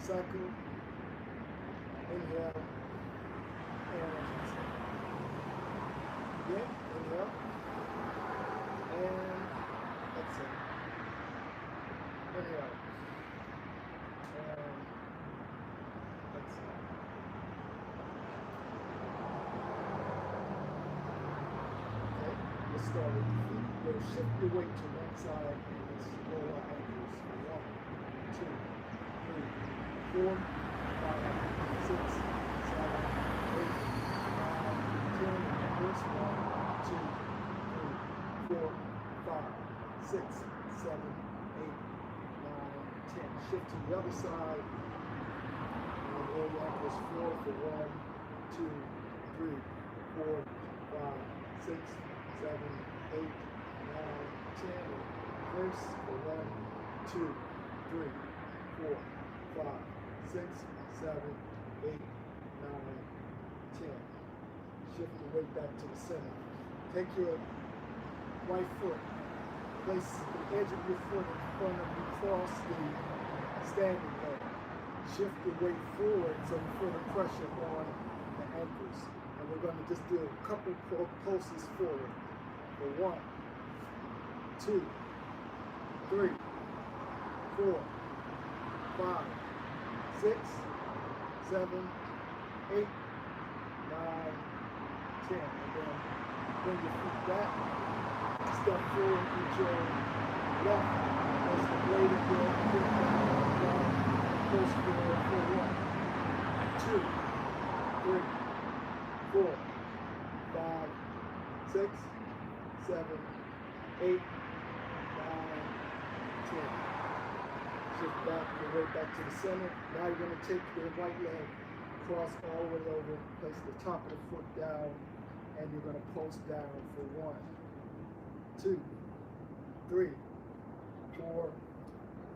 Cycle. Inhale. And exhale. Again, inhale. And exhale. Inhale. And exhale. Okay, let's start with the feet. We'll shift your weight to one side and let's roll our ankles. 1, 2, 3, 4, 5, 6, 7, 8, 9, 10. Reverse 1, 2, 3, 4, 5, 6, 7, 8, 9, 10. Shift to the other side. And roll your ankles forward for 1, 2, 3, 4, 5, 6, 7, 8, 9, 10. Reverse for 1, 2, 3, 4, 5, 6, 7, 8, 9, 10. Shift the weight back to the center. Take your right foot, place the edge of your foot in front of you, cross the standing leg. Shift the weight forward so you feel the pressure on the ankles. And we're going to just do a couple pulses forward. For 1, 2, 3, 4, 5, 6, 7, 8, 9, 10. And then bring your feet back. Step forward with your left as the blade of your foot down. Close forward for 1, 2, 3, 4, 5, 6, 7, 8, 9, 10. Shift back your weight back to the center. Now you're going to take your right leg, cross all the way over, place the top of the foot down, and you're going to pulse down for 1, 2, 3, 4,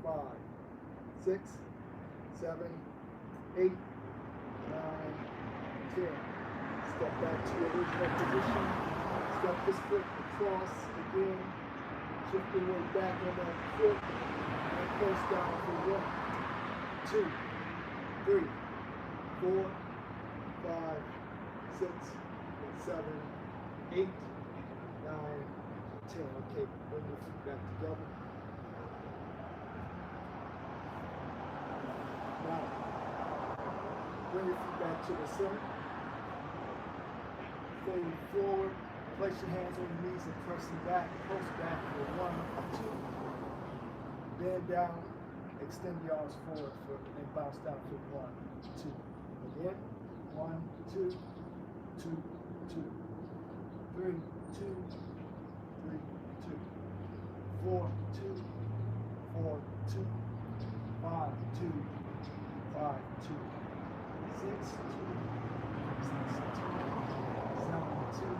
5, 6, 7, 8, 9, 10. Step back to your original position. Step this foot across again. Shift your weight back on that foot and pulse down for 1, 2, 3, 4, 5, 6, 7, 8, 9, 10. Okay, bring your feet back together. Now, bring your feet back to the center. Fold forward. Place your hands on your knees and press them back. Pulse back for 1, 2. Bend down. Extend your arms forward and bounce down for 1, 2. Again. 1, 2, 2, 2. 3, 2, 3, 2. 4, 2, 4, 2. 5, 2, 5, 2. 6, 2, 6, 2. 7, 2.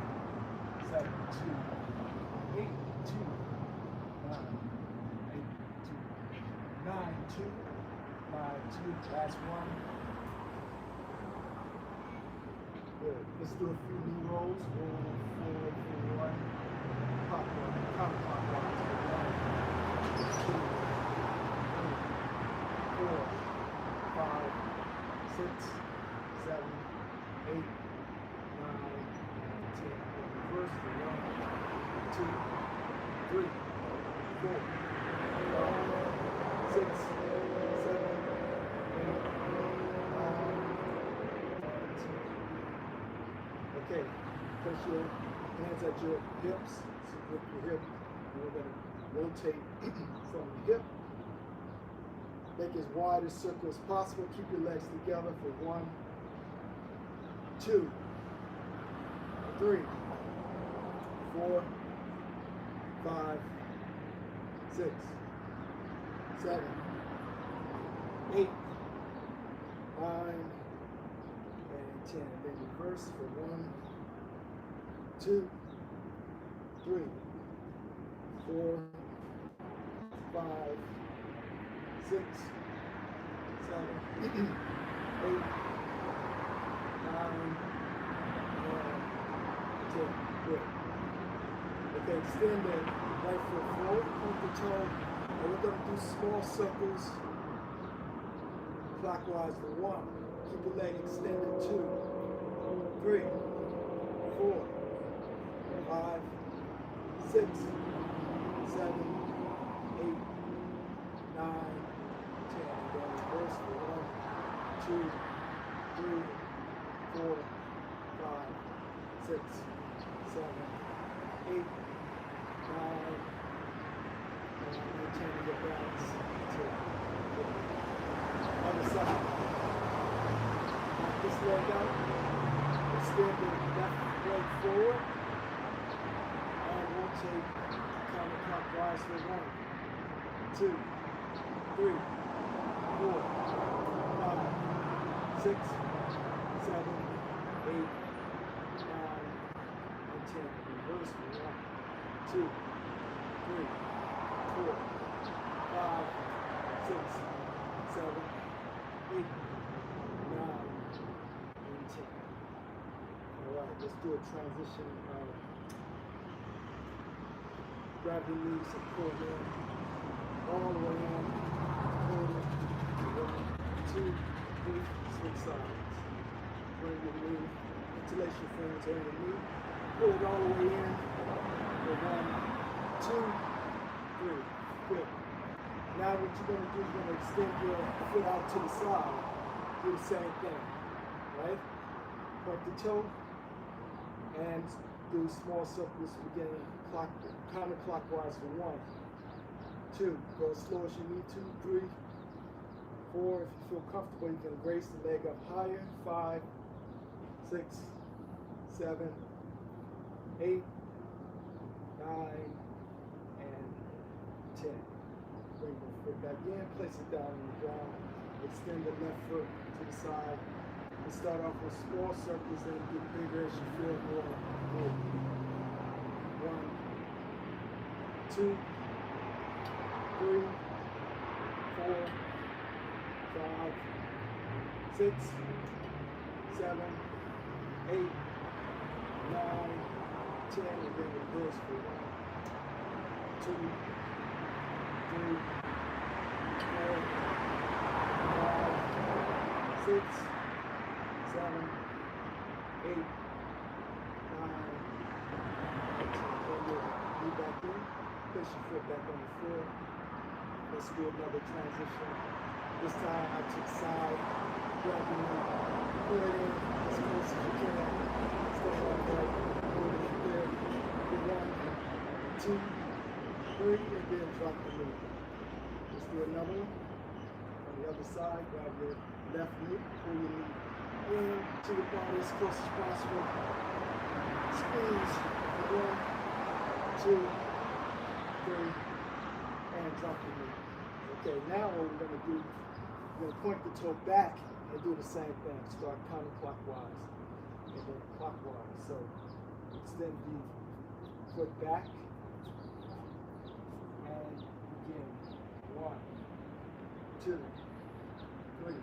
7, 2, 8, 2, 9, 8, 2, 9, 2, 9, 2, last one. Good. Let's do a few knee rolls. Roll forward for 1. Pop one. Counter clockwise for 1, 2, 3, 4, 5, 6, 7, 8, 9, 10. Reverse for 1, 2, 3, 4, 5, 6, 7, 8, 9, 10. Okay, place your hands at your hips, with your hip, and we're going to rotate from the hip. Make as wide a circle as possible. Keep your legs together for 1, 2, 3, 4, 5, 6, 7, 8, 9, and 10. And then reverse for 1, 2, 3, 4, 5, 6, 7, 8, 9, and 10. Good. Okay, extend the right foot forward, point the toe, and we're going to do small circles Clockwise for 1. Keep your leg extended. 2, 3, 4, 5, 6, 7, 8, 9, 10. And then reverse for 1, 2, 3, 4, 5, 6, 7, 8, 9, and maintain your balance. 2. Other side. Knock this leg out. Extend the left leg forward. And rotate counterclockwise for 1, 2, 3, 4, 5, 6, 7, 8, 9, and 10. Reverse for 1, 2, 3, 4, 5, 6, 7, 8, 9, and 10. Alright, let's do a transition. Grab your knees and pull it in. All the way in. Pull it. 1, 2, 3. Switch sides. Bring your knee. Interlace your fingers on your knee. Pull it all the way in. 1, 2, 3. Good. Now what you're going to do is you're going to extend your foot out to the side. Do the same thing. Right? Point the toe. And do small circles beginning counterclockwise for 1, 2. Go as slow as you need to. 3, 4. If you feel comfortable, you can raise the leg up higher. 5, 6, 7, 8, 9, and 10. Bring the foot back in. Place it down on the ground. Extend the left foot to the side. And start off with small circles and get bigger as you feel more. 1, 2, 3, 4, 5, 6, 7, 8, 9, 10, and then reverse for 1, 2, 3, 4, 5, 6, 7, 8, 9, 10. Back in, place your foot back on the floor. Let's do another transition. This time I took side, grab your knee, pull it in as close as you can. Stay like that, hold it there. 1, 2, 3, and then drop the knee. Let's do another one. On the other side, grab your left knee, pull your knee in to the body as close as possible. Squeeze. 1, 2, 3, and drop the knee. Okay, now what we're going to do, we're going to point the toe back and do the same thing. Start counterclockwise and then clockwise. So extend the foot back and begin. 1, 2, 3,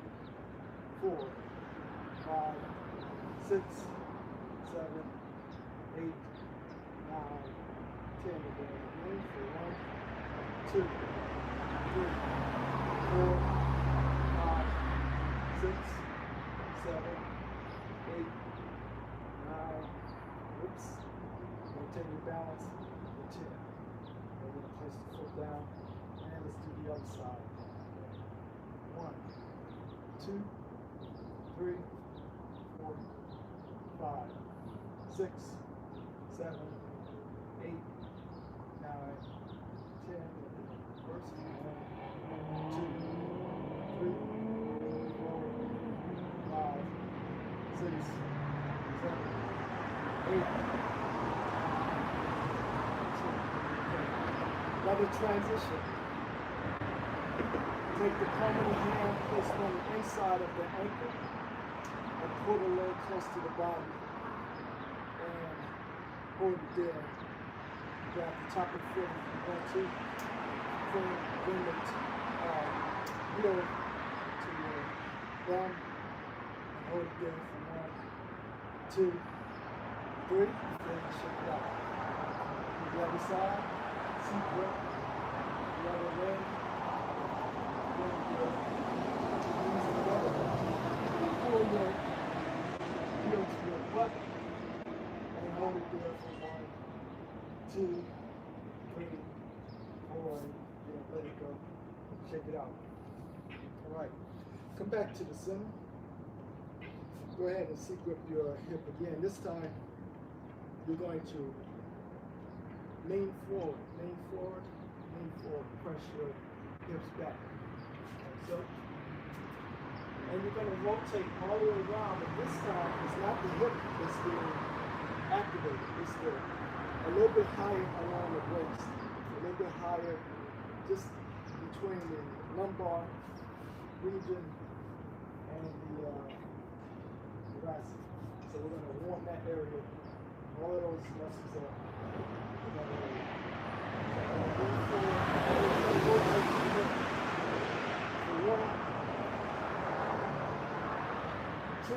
4, 5, 6, 7, 8, 9, 10 again. For 1, 2, 3, 4, 5, 6, 7, 8, 9. Oops. Maintain your balance. And 10. We're going to place the foot down. And let's do the other side. 1, 2, 3, 4, 5, 6, 7, 8, 9, 10, first 1, 2, 3, 4, 5, 6, 7, 8, 10. Another transition. Take the palm of the hand, place it on the inside of the ankle, and pull the leg close to the body. And hold it there. Grab the top of the foot if you want to. Bring it heel to your bum. And hold it there for 1, 2, 3. Then shake it out. The other side. Seat breath. The other leg. Then the knees and it out. All right. Come back to the center. Go ahead and seek up your hip again. This time, you're going to lean forward, lean forward, lean forward. Press your hips back. Like so. And you're going to rotate all the way around, but this time it's not the hip that's being activated. It's a little bit higher along the waist, a little bit higher just between the lumbar region and the thoracic. So we're going to warm that area, all of those muscles up. We're going to move forward, for 1, 2,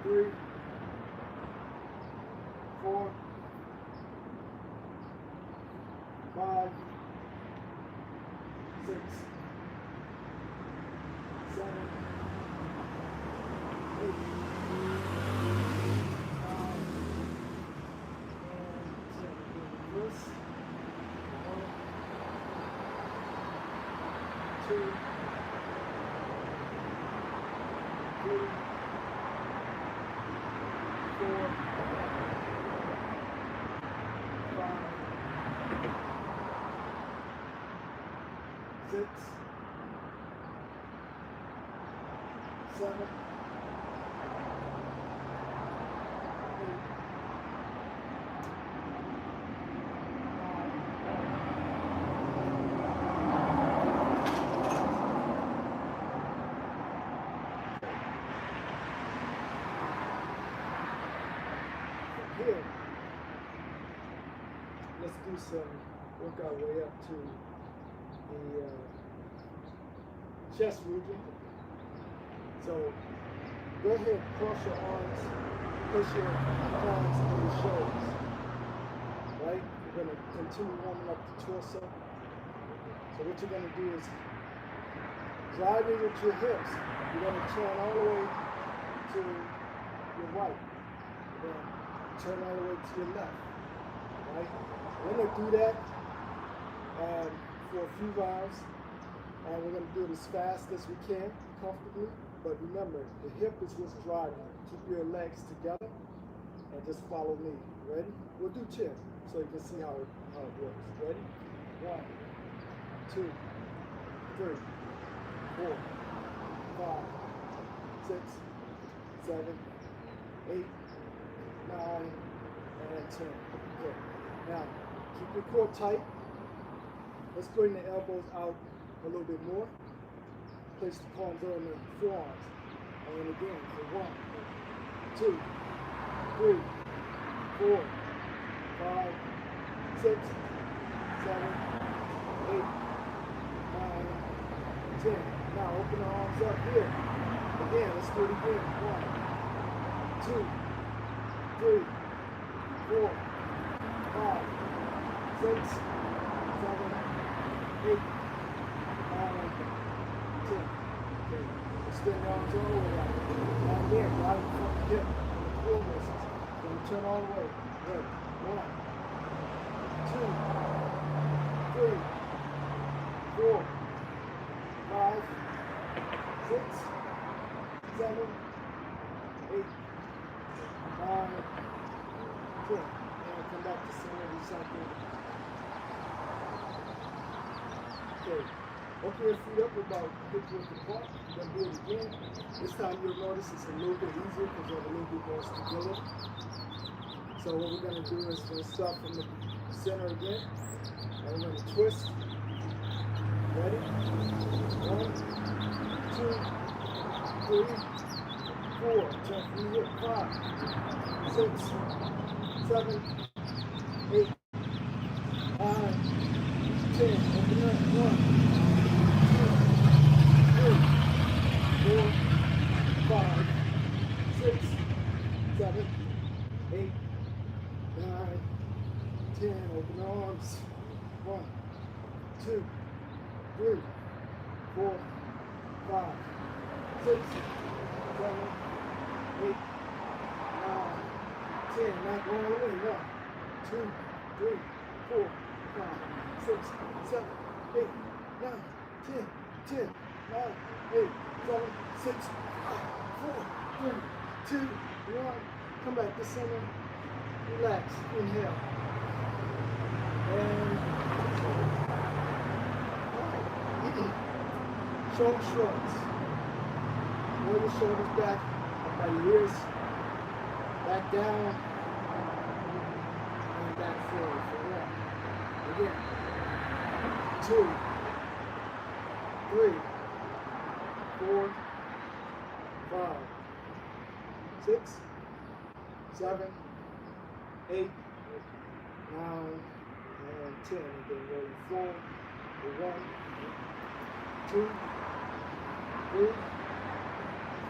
3, 4, 5, 6, 7, 8, 9, and 10. Reverse. 1, 2, 3, 4, 5, 6, 7, 8, 9. Here, let's do some, work our way up to the chest region. So go ahead, cross your arms, push your palms on your shoulders. Right? You're going to continue warming up the torso. So what you're going to do is drive in with your hips. You're going to turn all the way to your right. Then turn all the way to your left. Right? We're going to do that for a few rounds. And we're going to do it as fast as we can, comfortably. But remember, the hip is what's driving. Keep your legs together and just follow me. Ready? We'll do chin so you can see how it works. Ready? 1, 2, 3, 4, 5, 6, 7, 8, 9, and 10. Okay. Now, keep your core tight. Let's bring the elbows out a little bit more. Place the palms on the forearms. And again, for 1, 2, 3, 4, 5, 6, 7, 8, 9, 10. Now open the arms up here. Again, let's do it again. 1, 2, 3, 4, 5, 6, 7, 8, 9, 10. Okay. Extend the arms all the way out. Now again, right in front of the hip and the core muscles. Then we turn all the way. Ready? 1, 2, 3, 4, 5, 6, 7, 8, 9, 10. And come back to center, recycle. Okay. Open your feet up about hip width apart. You're going to do it again. This time you'll notice it's a little bit easier because you have a little bit more stability. So what we're going to do is we're going to start from the center again. And we're going to twist. Ready? 1, 2, 3, 4. Jump from the hip. 5, 6, 7, 8, 9, 10. Open up. 1, 2, 3, 4, 5, 6, 7, 8, 9, 10. Open arms. 1, 2, 3, 4, 5, 6, 7, 8, 9, 10. Not going away. 1, 2, 3, 4, 5, 6, 7, 8, 9, 10, 10, 9, 8, 7, 6, 5, 4, 3, 2, 1. Come back to center. Relax. Inhale. And shoulder shrugs. Roll the shoulders back by your ears. Back down. And back forward for 1. Again. 2, 3, 4, 5, 6, 7, 8, 9, and 10. And then roll forward for 1, 2, 3,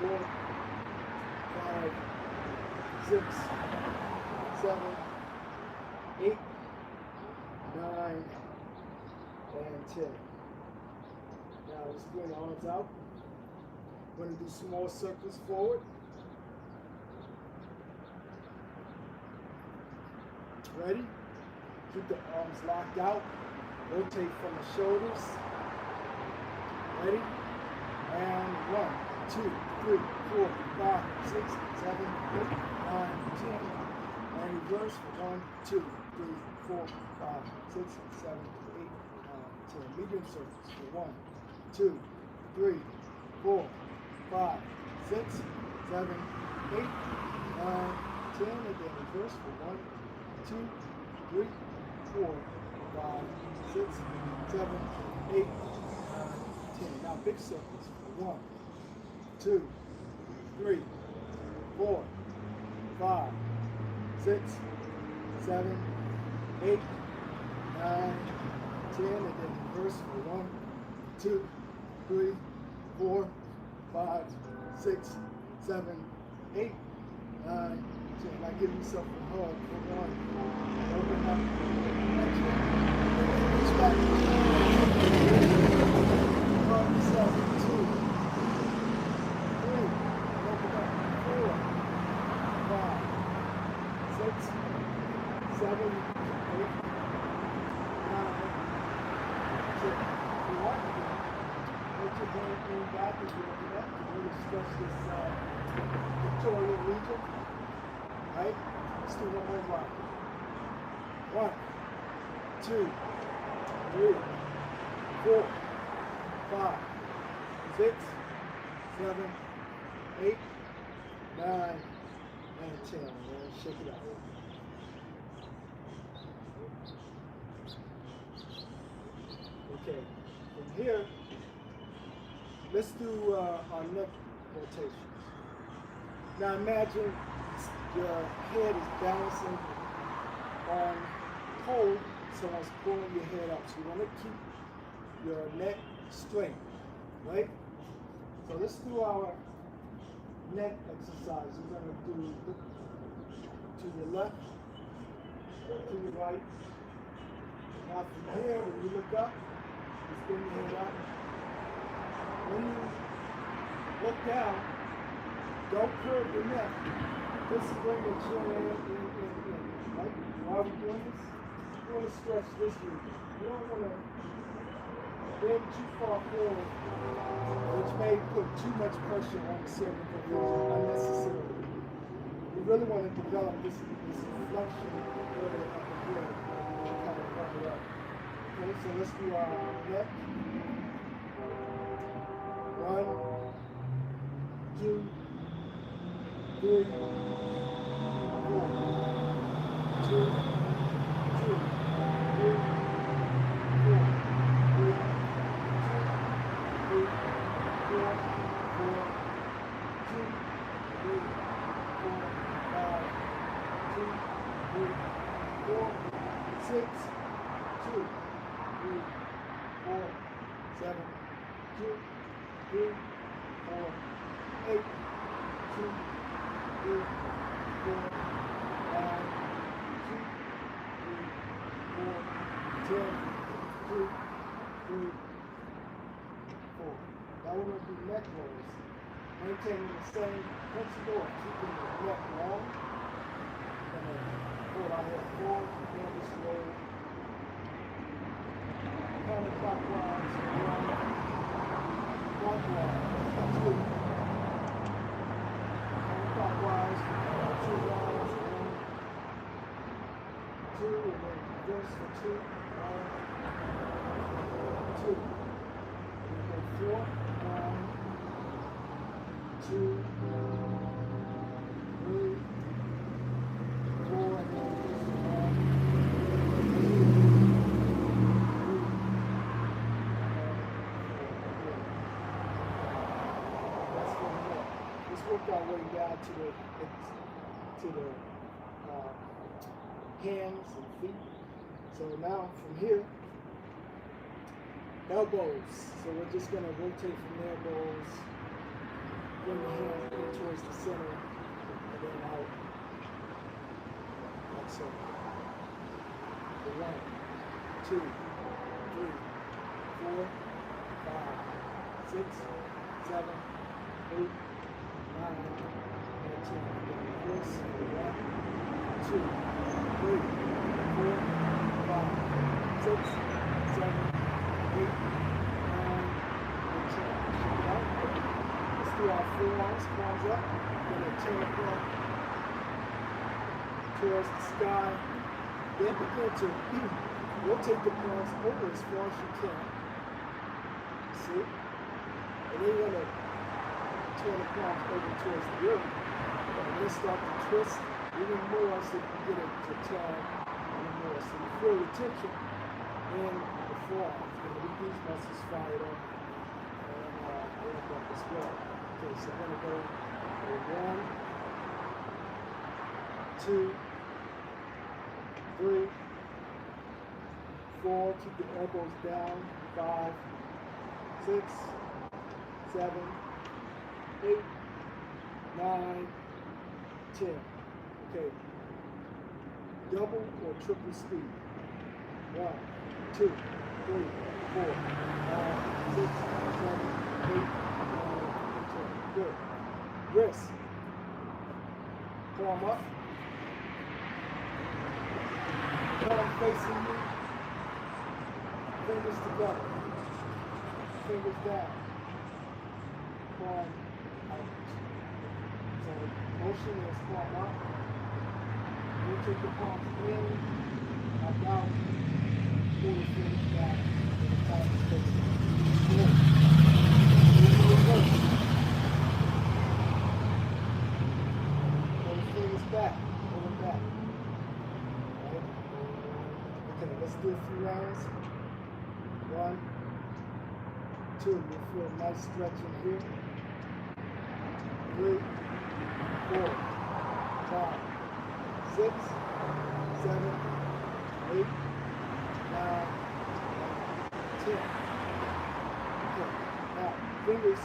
4, 5, 6, 7, 8, 9, and 10. Now let's bring the arms out. We're going to do small circles forward. Ready? Keep the arms locked out. Rotate from the shoulders. Ready? And 1, 2, 3, 4, 5, 6, 7, 8, 9, 10. And reverse for 1, 2, 3, 4, 5, 6, 7, 8, 9, 10. Medium circles for 1, 2, 3, 4, 5, 6, 7, 8, 9, 10. And then reverse for 1, 2, 3, 4, 5, 6, 7, 8, 9, 10. Now big circles for 1, 2, 3, 4, 5, 6, 7, 8, 9, 10. And then reverse for 1, 2, 3, 4, 5, 6, 7, 8, 9, 10. Now give yourself a hug for 1. Open up. Reach back. Hug yourself for 2, 3. Open up. 4, 5, 6, 7, 8, 9, 10. You want to let your hand lean back as you open up to really stretch this pectoral region. Right? Let's do one more round. 1, 2, 3, 4, 5, 6, 7, 8, 9, and 10. And shake it out. Okay. From here, let's do our neck rotations. Now imagine your head is balancing on hold, someone's pulling your head up. So you want to keep your neck straight, right? So let's do our neck exercise. We're going to do look to your left, to your right. Now from here, when you look up, you spin your head up. When you look down, don't curve your neck. Just bring the chin in, right? Why are we doing this? You want to stretch this region. You don't want to bend too far forward, which may put too much pressure on the cervical region unnecessarily. You really want to develop this flexion area up here to kind of cover it up. Okay, so let's do our neck. 1, 2, 3, 4, 2, 2, 3, 4, 5, 6, 7, 8, 9, 10. Now we're going to do neck rolls. Maintaining the same principle of keeping the neck long. And then pull our head forward, and this roll counterclockwise. 2. Counterclockwise, 2 rounds, 1, 2, and then reverse for 2, 1, 2. And then 4, 1, 2, 3, 4, and then 1, 2, 3, 4. Let's work our way down to the hands and feet. So now from here, elbows. So we're just going to rotate from the elbows, bring the hands in towards the center, and then out. Like so. 1, 2, 3, 4, 5, 6, 7, 8, 9, and 10. This, 1, 2, 3, 4, 5, 6, 7, 8, 9, and 10. Let's do our forearms, palms up. We're going to turn up towards the sky. Then begin to rotate the palms over as far as you can. See? And then you're going to turn the palms over towards the earth. And then start to twist even more so you can get it to turn even more. So you feel the tension in the forearms. You're going to get these muscles fired up and ramp up as well. Okay, so I'm going to go 1, 2, 3, 4, keep the elbows down, 5, 6, 7, 8, 9, 10. Okay. Double or triple speed. 1, 2, 3, 4, 5, 6, 7, 8, 9, 10. Good. Wrist. Palm up. Palm facing you. Fingers together. Fingers down. Palm out. So motion is palm up. You take the palms in, back out, pull the fingers back, and the palm is facing. Good. Reverse. Pull the fingers back, pull them back. Right? Okay, let's do a few rounds. 1, 2, you'll feel a nice stretch in here. 3, 4, 5, 6, 7, 8, 9, 10. Okay, now fingers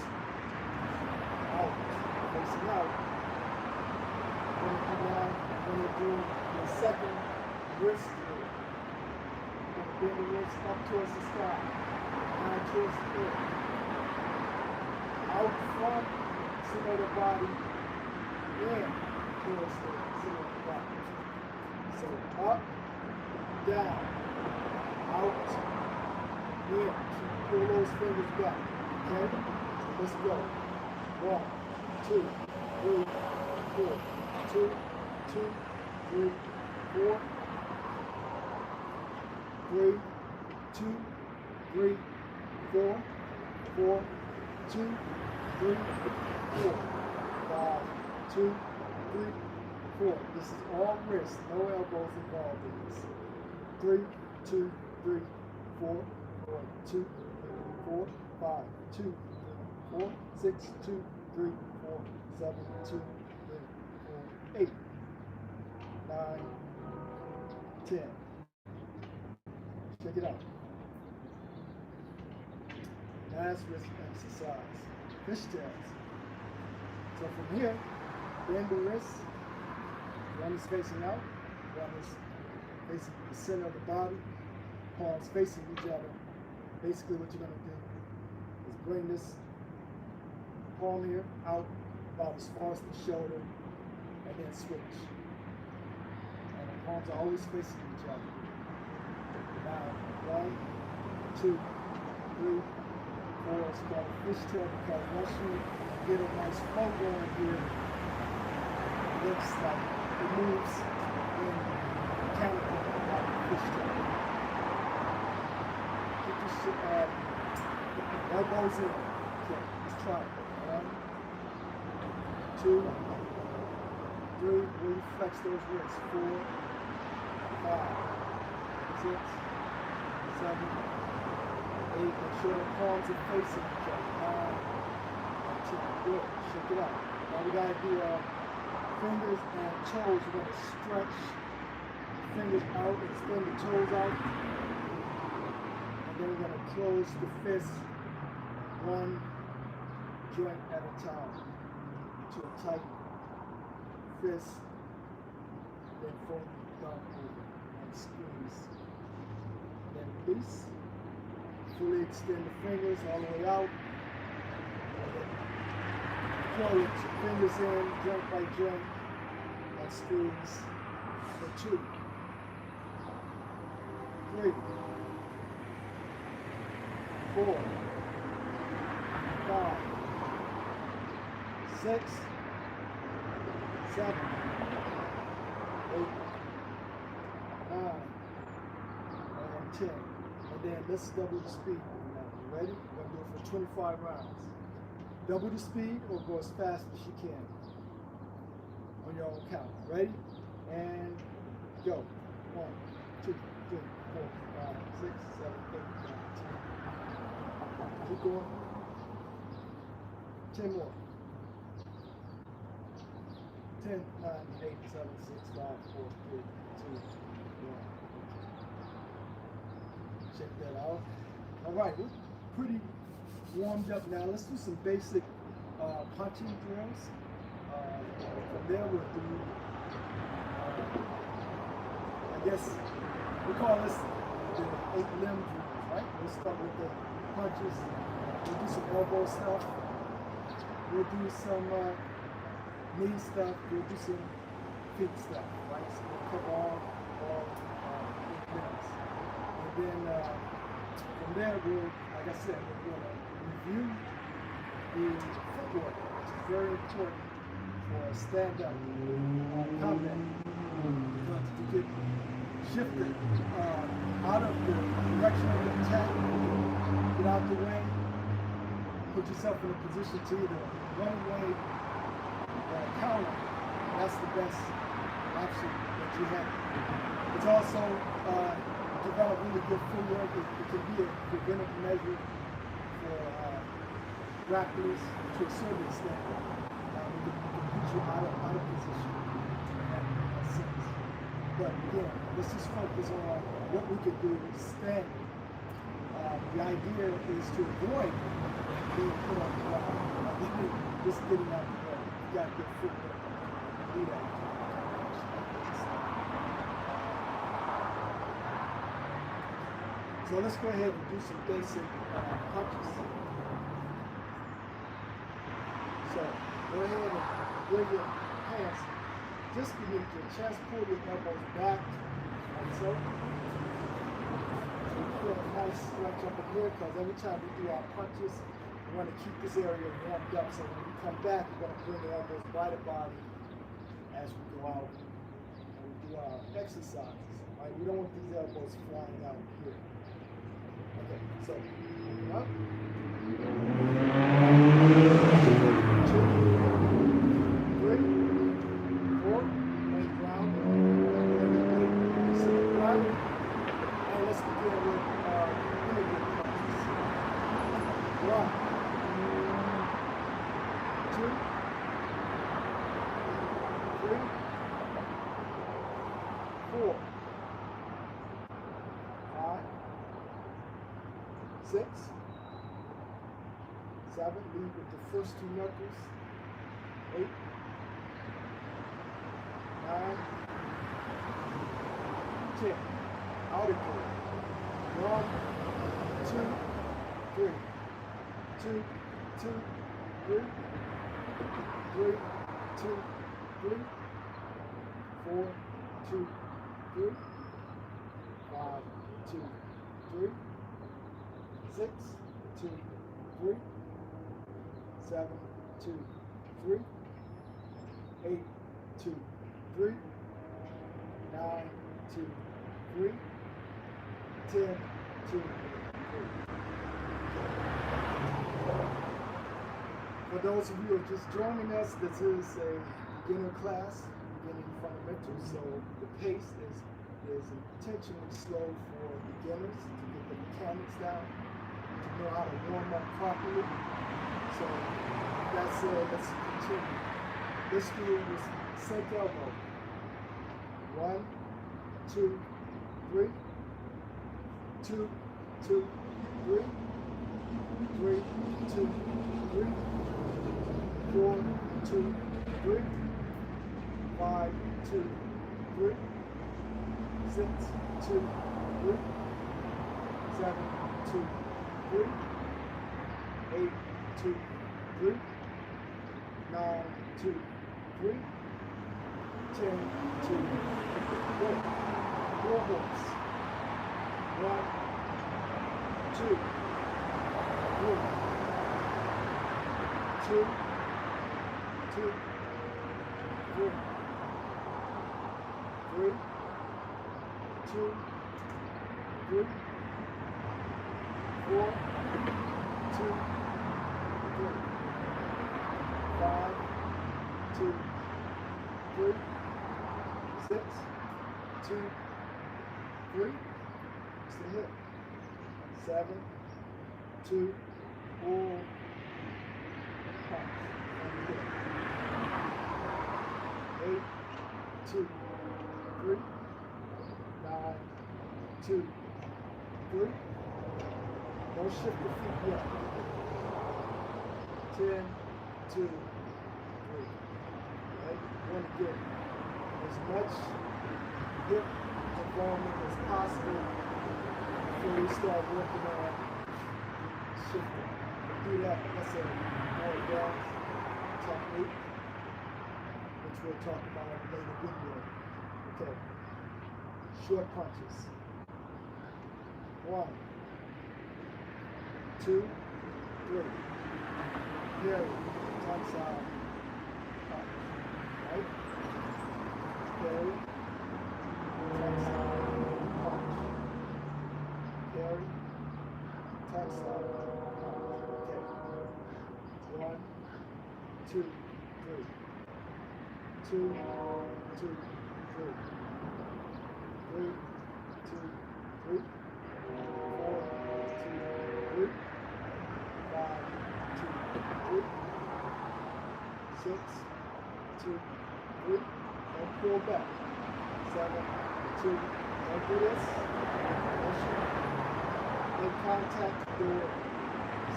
out, facing out. When you come down, when you do the second wrist move, you're going to bring the wrist up towards the sky, down towards the earth. Out front, center of the body, in towards the center of the body. So up, down, out, in. Pull those fingers back. Okay? So let's go. 1, 2, 3, 4. 2, 2, 3, 4. 3, 2, 3, 4. 4, 2, 3, 4. 5, 2, 3, 4. This is all wrists, no elbows involved in this. 3, 2, 3, 4. 1, 2, 3, 4, 5, 2, 3, 4, 6, 2, 3, 4, 7, 2, 3, 4, 8, 9, 10. Check it out. Last wrist exercise. Fishtails. So from here, bend the wrist. One is facing out. One is facing the center of the body. Palms facing each other. Basically what you're going to do is bring this palm here out about as far as the shoulder and then switch. And the palms are always facing each other. Now, 1, 2, 3, 4, 4, it's called a fishtail because once you get a nice flow going here, it looks like it moves in mechanical like a fishtail. Get your elbows in. Okay, let's try it. 1, 2, 3, really flex those wrists. 4, 5, 6, 7, 8. Make sure the palms are facing each other. 9, 10. Good. Shake it out. Now we gotta do fingers and toes. We're gonna stretch the fingers out, extend the toes out, and then we're gonna close the fist one joint at a time to a tight fist. Then fold the thumb over and squeeze. Then release. Fully extend the fingers all the way out. And then close your fingers in, joint by joint, and squeeze. For 2, 3, 4, 5, 6, 7, 8, 9, and 10. And then let's double the speed. Now, you ready? We're going to do it for 25 rounds. Double the speed or go as fast as you can on your own count. Ready? And go. 1, 2, 3, 4, 5, 6, 7, 8, 9, 10. Keep going. 10 more. 10, 9, 8, 7, 6, 5, 4, 3, 2, 1. Check that out. All right, we're pretty warmed up now. Let's do some basic punching drills. From there we'll do, I guess, we call this the 8-limb drills, right? We'll start with the punches. We'll do some elbow stuff. We'll do some knee stuff. We'll do some feet stuff, right? So we'll cover all 8 limbs. And then from there, we'll, like I said, we're going to review the footwork, which is very important for stand-up combat. Because to get shifted out of the direction of the attack, get out the way, put yourself in a position to either run away or counter. That's the best option that you have. It's also develop really good footwork. It can be a preventive measure for grapplers to a certain extent. We can put you out of position in that sense. But again, let's just focus on what we can do standing. The idea is to avoid being put on the ground. Just getting out the way. You got good footwork. Do that. So let's go ahead and do some basic punches. So go ahead and bring your hands just beneath your chest, pull your elbows back, like so. So feel a nice stretch up in here because every time we do our punches, we want to keep this area warmed up. So when we come back, we're going to bring the elbows by the body as we go out and we do our exercises. Right? We don't want these elbows flying out here. Okay, so up. 2, 3, 4, make ground. Sit ground. And let's begin with interval punches. 1, 2, 3, 4, 5, 6, 7, lead with the first 2 knuckles. 8, 9, 10. Out again. 1, 2, 3. 2, 2, 3. 3, 2, 3. 4, 2, 3. 5, 2, 3. 6, 2, 3, 7, 2, 3, 8, 2, 3, 9, 2, 3, 10, 2, 3. For those of you who are just joining us, this is a beginner class, beginning fundamentals, so the pace is intentionally slow for beginners to get the mechanics down, to know how to warm up properly. So that said, let's continue. Let's do it with sink elbow. 1, 2, 3, 2, 2, 3, 3, 2, 3, 4, 2, 3, 5, 2, 3, 6, 2, 3, 7, 2, 3, 8, 2, 3, 9, 2, 3, 10, 2, 3. 4 holds. 1, 2, 3, 2, 2, 3, 3, 2, 3, 4, 2, 3, 5, 2, 3, 6, 2, 3. It's the hip. 7, 2, 4. Punch. And the hip. 8, 2, 3, 9, 2, 3. Don't shift the feet yet. 10, 2, 3. Right? You want to get as much hip involvement as possible before you start working on shifting. Do that. That's a more advanced technique, which we'll talk about in a later video. Okay. Short punches. 1, 2, 3. Carry. Tongue side. Punch. Right? Carry. Tongue side. Punch. Carry. Tongue side. Punch. Okay. 1, 2, 3. 2, 2, 3. 3, 2, 3. 4, 2, 3. 5, 2, 3. 6, 2, 3. And pull back. 7, 2. Don't do this. Make contact. Do it.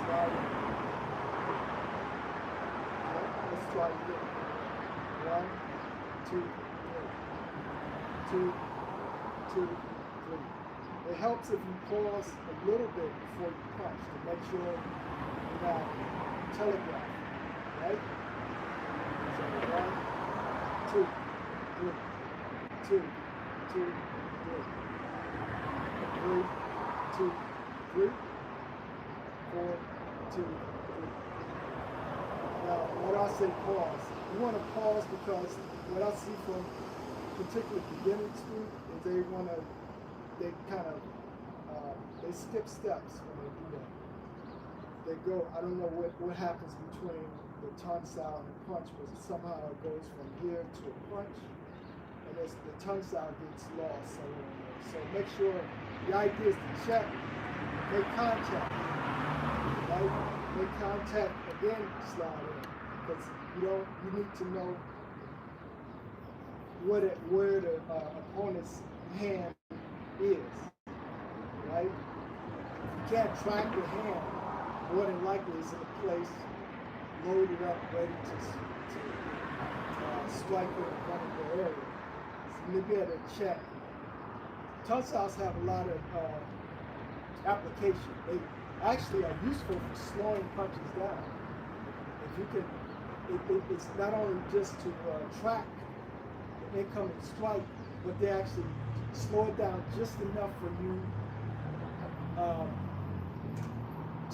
Slide it. Okay. Let's try it again. 1, 2, 3. 2, 2, 3. It helps if you pause a little bit before you punch to make sure you're not telegraphing, right? So 1, 2, 3, 2, 2, 3, 3, 2, 3, 4, 2, 3. Now, when I say pause, you want to pause because what I see from particular beginning students is they kind of, they skip steps when they do that. They go, I don't know what happens between the tonsile and the punch, but somehow it goes from here to a punch, and the tonsile gets lost somewhere in there. So make sure, the idea is to check, make contact, right? Make contact and then slide in, because you need to know where the opponent's hand is, right? You can't track your hand. More than likely it's in a place loaded up, ready to strike in a vulnerable area. So you be able to check. Tonsiles have a lot of application. They actually are useful for slowing punches down. If you can, it's not only just to track the incoming strike, but they actually slow it down just enough for you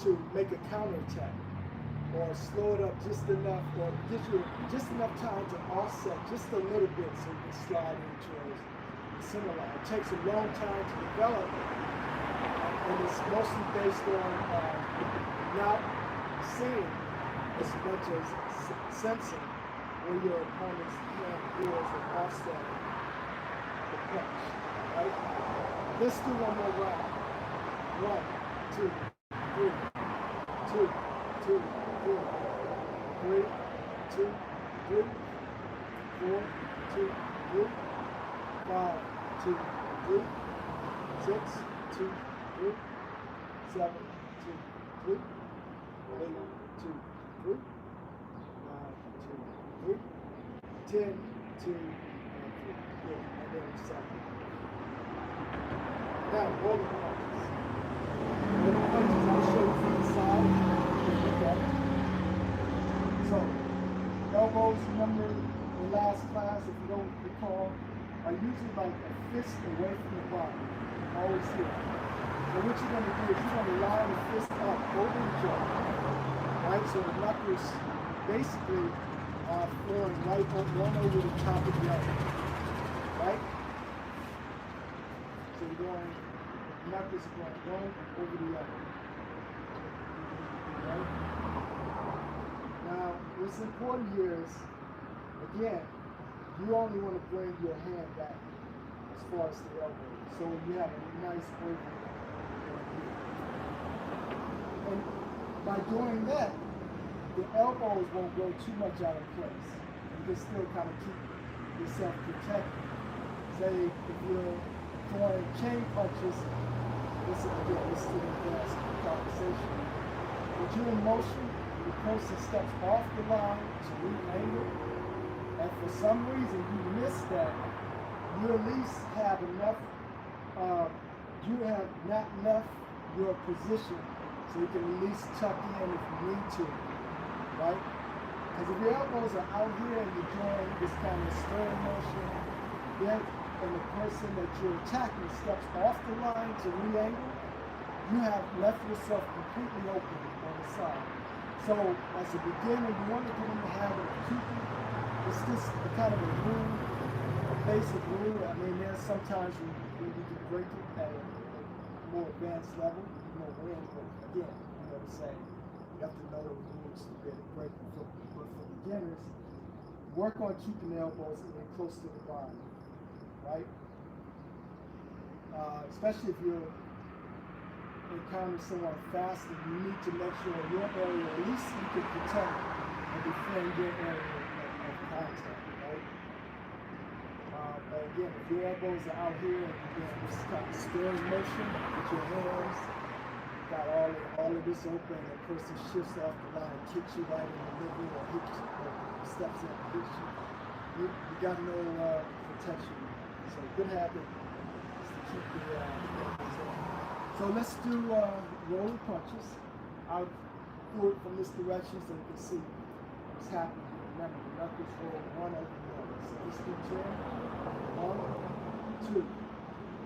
to make a counterattack or slow it up just enough, or gives you just enough time to offset just a little bit so you can slide into the center line. It takes a long time to develop, and it's mostly based on not seeing as much as sensing where your opponent's hand is and offsetting the punch. Right? Let's do one more round. 1, 2, 3, 2, 2, 3, 3, 2, 3, 4, 2, 3, 5, 2, 3, 6, 2, 3, 7, 2, 3, 8, 2, 3, 9, 2, 3, 10, 2, and 3. Good. And then 7. Now, rolling punches. Rolling punches, I'll show you from the side. Okay. So, elbows, remember the last class, if you don't recall, are usually like a fist away from the body. Always here. So what you're going to do is you're going to line the fist up over the jaw. Right? So the knuckles basically are flowing right one over the top of the other. Right? So you're going, the knuckles are going one over the other. Right? Now, what's important here is, again, you only want to bring your hand back as far as the elbow. So you have a nice oval right here. And by doing that, the elbows won't go too much out of place. You can still kind of keep yourself protected. Say if you're throwing chain punches, this is an advanced conversation. When you're in motion, the person steps off the line to re-angle, and for some reason you miss that, you at least have enough, you have not left your position so you can at least tuck in if you need to, right? Because if your elbows are out here and you're doing this kind of stirring motion, then and the person that you're attacking steps off the line to re-angle, you have left yourself completely open on the side. So as a beginner, you want to get in the habit of keeping. It's just a kind of a rule, a basic rule. I mean, there's sometimes we can break it at a more advanced level, when, but again, you know what I'm saying? You have to know the rules to be able to break them. But for beginners, work on keeping the elbows in close to the body, right? Especially if you're encountering someone faster, you need to make sure your area, at least you can protect and defend your area of contact, right? But again, if your elbows are out here and you're doing this kind of stirring motion with your hands, got all of this open, and the person shifts off the line, kicks you right in the middle, or hits you, or steps in and hits you, you got no protection. So a good habit is to keep the elbows open. So let's do rolling punches. I'll do it from this direction so you can see what's happening. Remember, the knuckles roll one over the other. So let's do 10. 1, 2,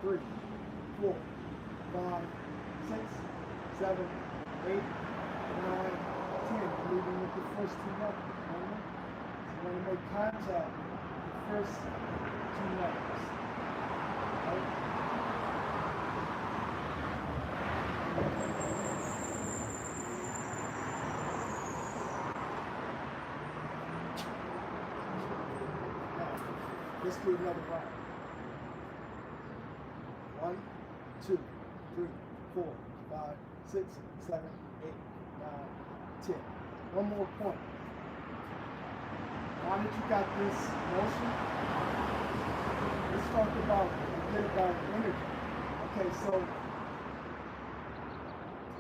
3, 4, 5, 6, 7, 8, 9, 10. Leaving with the first two knuckles. Remember? So when you make contact with the first two knuckles. Right? Let's do another round. 1, 2, 3, 4, 5, 6, 7, 8, 9, 10. One more point. Now that you got this motion, let's talk about a bit about energy. Okay, so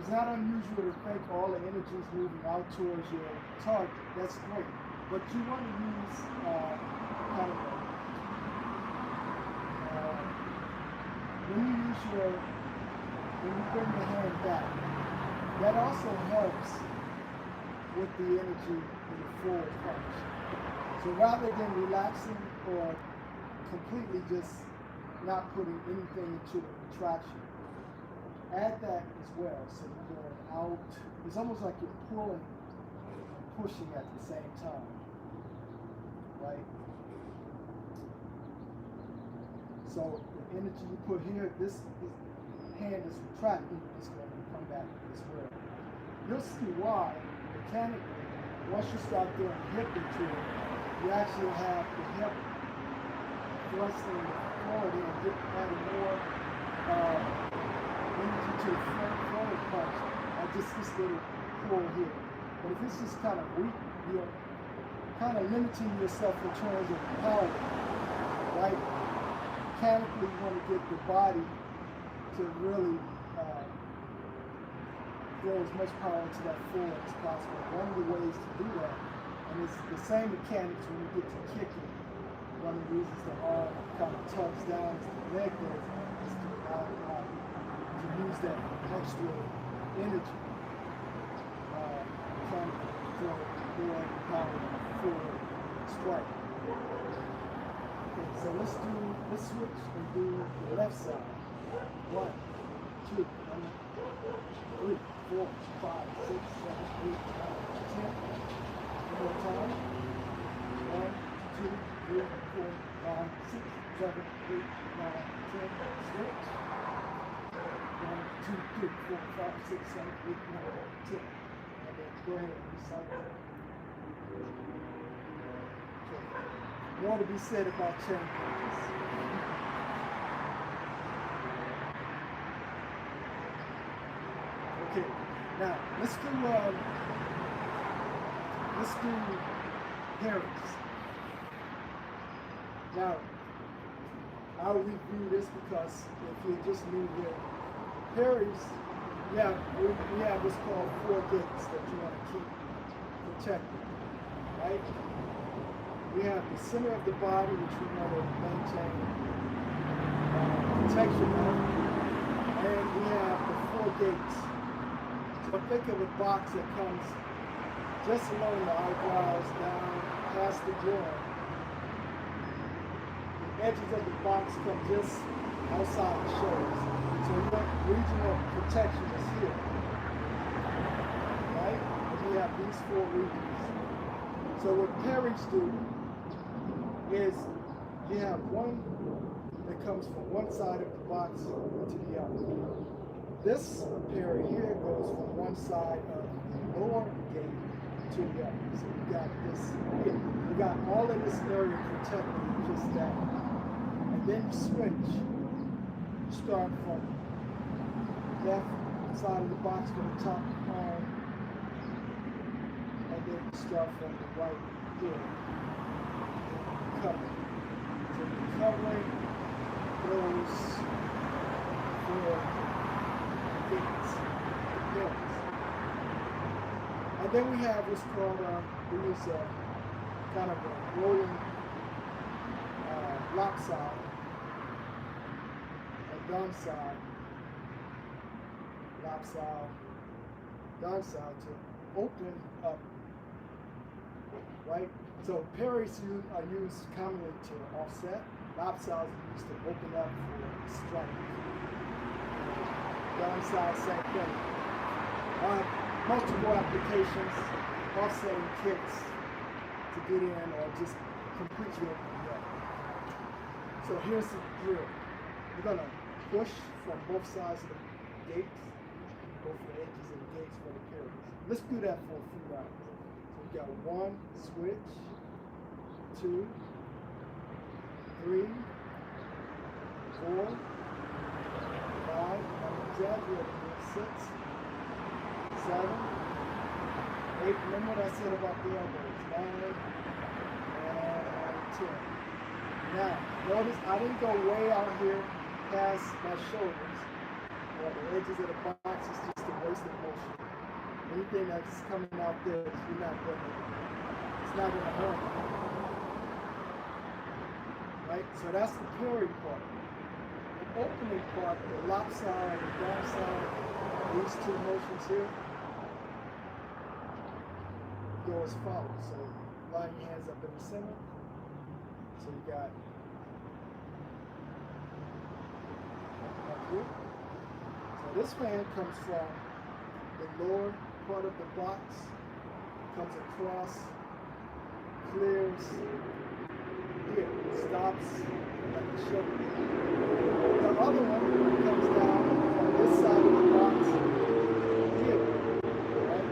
it's not unusual to think all the energy is moving out towards your target. That's great. But you want to use kind of when you bring the hand back, that also helps with the energy in the forward punch. So rather than relaxing or completely just not putting anything into the retraction, add that as well. So you're going out. It's almost like you're pulling and pushing at the same time, right? So the energy you put here, this hand is retracting, it's going to come back as well. You'll see why, mechanically, once you start doing hip into it, you actually have the hip thrusting forward and adding more energy to the forward punch. Just this little pull here. But if it's just kind of weak, you're kind of limiting yourself in terms of power, right? Mechanically, you want to get the body to really throw as much power into that forward as possible. One of the ways to do that, and it's the same mechanics when you get to kicking. One of the reasons the arm kind of tucks down as the leg does is to allow the body to use that extra energy. Trying to throw more power forward strike. Okay, so let's switch and do the left side. 1, 2, 3, 4, 5, 6, 7, 8, 9, 10. One more time. 1, 2, 3, 4, 5, 6, 7, 8, 9, 10. Switch. 1, 2, 3, 4, 5, 6, 7, 8, 9, 10. And then go ahead and recycle. Okay. More to be said about chain punches. Okay, now let's do parries. Now, I'll review this because if you're just new here, parries, we have what's called 4 gates that you want to keep protected, right? We have the center of the body, which we want to maintain protection of, and we have the 4 gates. So think of a box that comes just along the eyebrows, down past the groin. The edges of the box come just outside the shoulders. So your region of protection is here, right? And we have these 4 regions. So what parries do is you have one that comes from one side of the box to the other. This parry here goes from one side of the lower gate to the other. So you got this here. You got all of this area protected just that. And then you switch. You start from left side of the box from the top arm, and then you start from the right here. Covering. So you're covering those 4 gates, pillars. And then we have what's called, we use kind of a rolling lopside, a downside, lopside, downside to open up, right? So parries are used commonly to offset. Lopsides are used to open up for strike. Downside, same thing. Multiple applications, offsetting kicks to get in or just completely open it up. So here's the drill. We're going to push from both sides of the gates, go for the edges of the gates for the parries. Let's do that for a few rounds. So we got 1, switch, 2, 3, 4, 5, I'm exaggerating here, 6, 7, 8, remember what I said about the elbows, 9, and 10. Now, notice I didn't go way out here past my shoulders, or the edges of the box is just a wasted motion. Anything that's coming out there, it's not going to hurt. Right? So that's the parry part. The opening part, the lopside and downside, these 2 motions here, go as follows. So line your hands up in the center. So you got up here. So This hand comes from the lower part of the box, comes across, clears here, stops at the shoulder. The other one comes down from this side of the box here, right?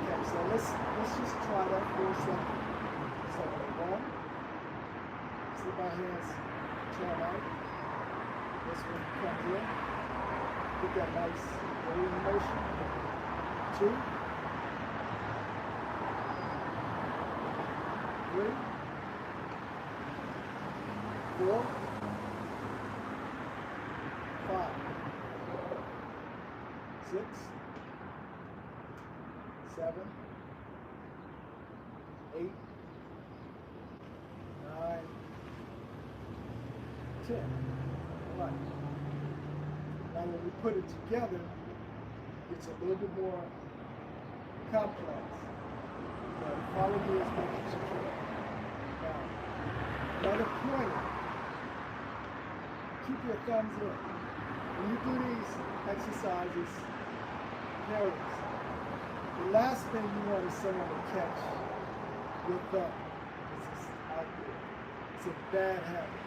Okay, so let's just try that for a second. So one, see my hands turn out. This one comes in. Get that nice rolling motion. 2, 3, 4, 5, 6, 7, 8, 9, 10. All right. Now when we put it together, it's a little bit more complex. Follow me as much as you can. Now, another pointer. Keep your thumbs in. When you do these exercises, parents, the last thing you want is someone to catch your thumb. It's just out there. It's a bad habit.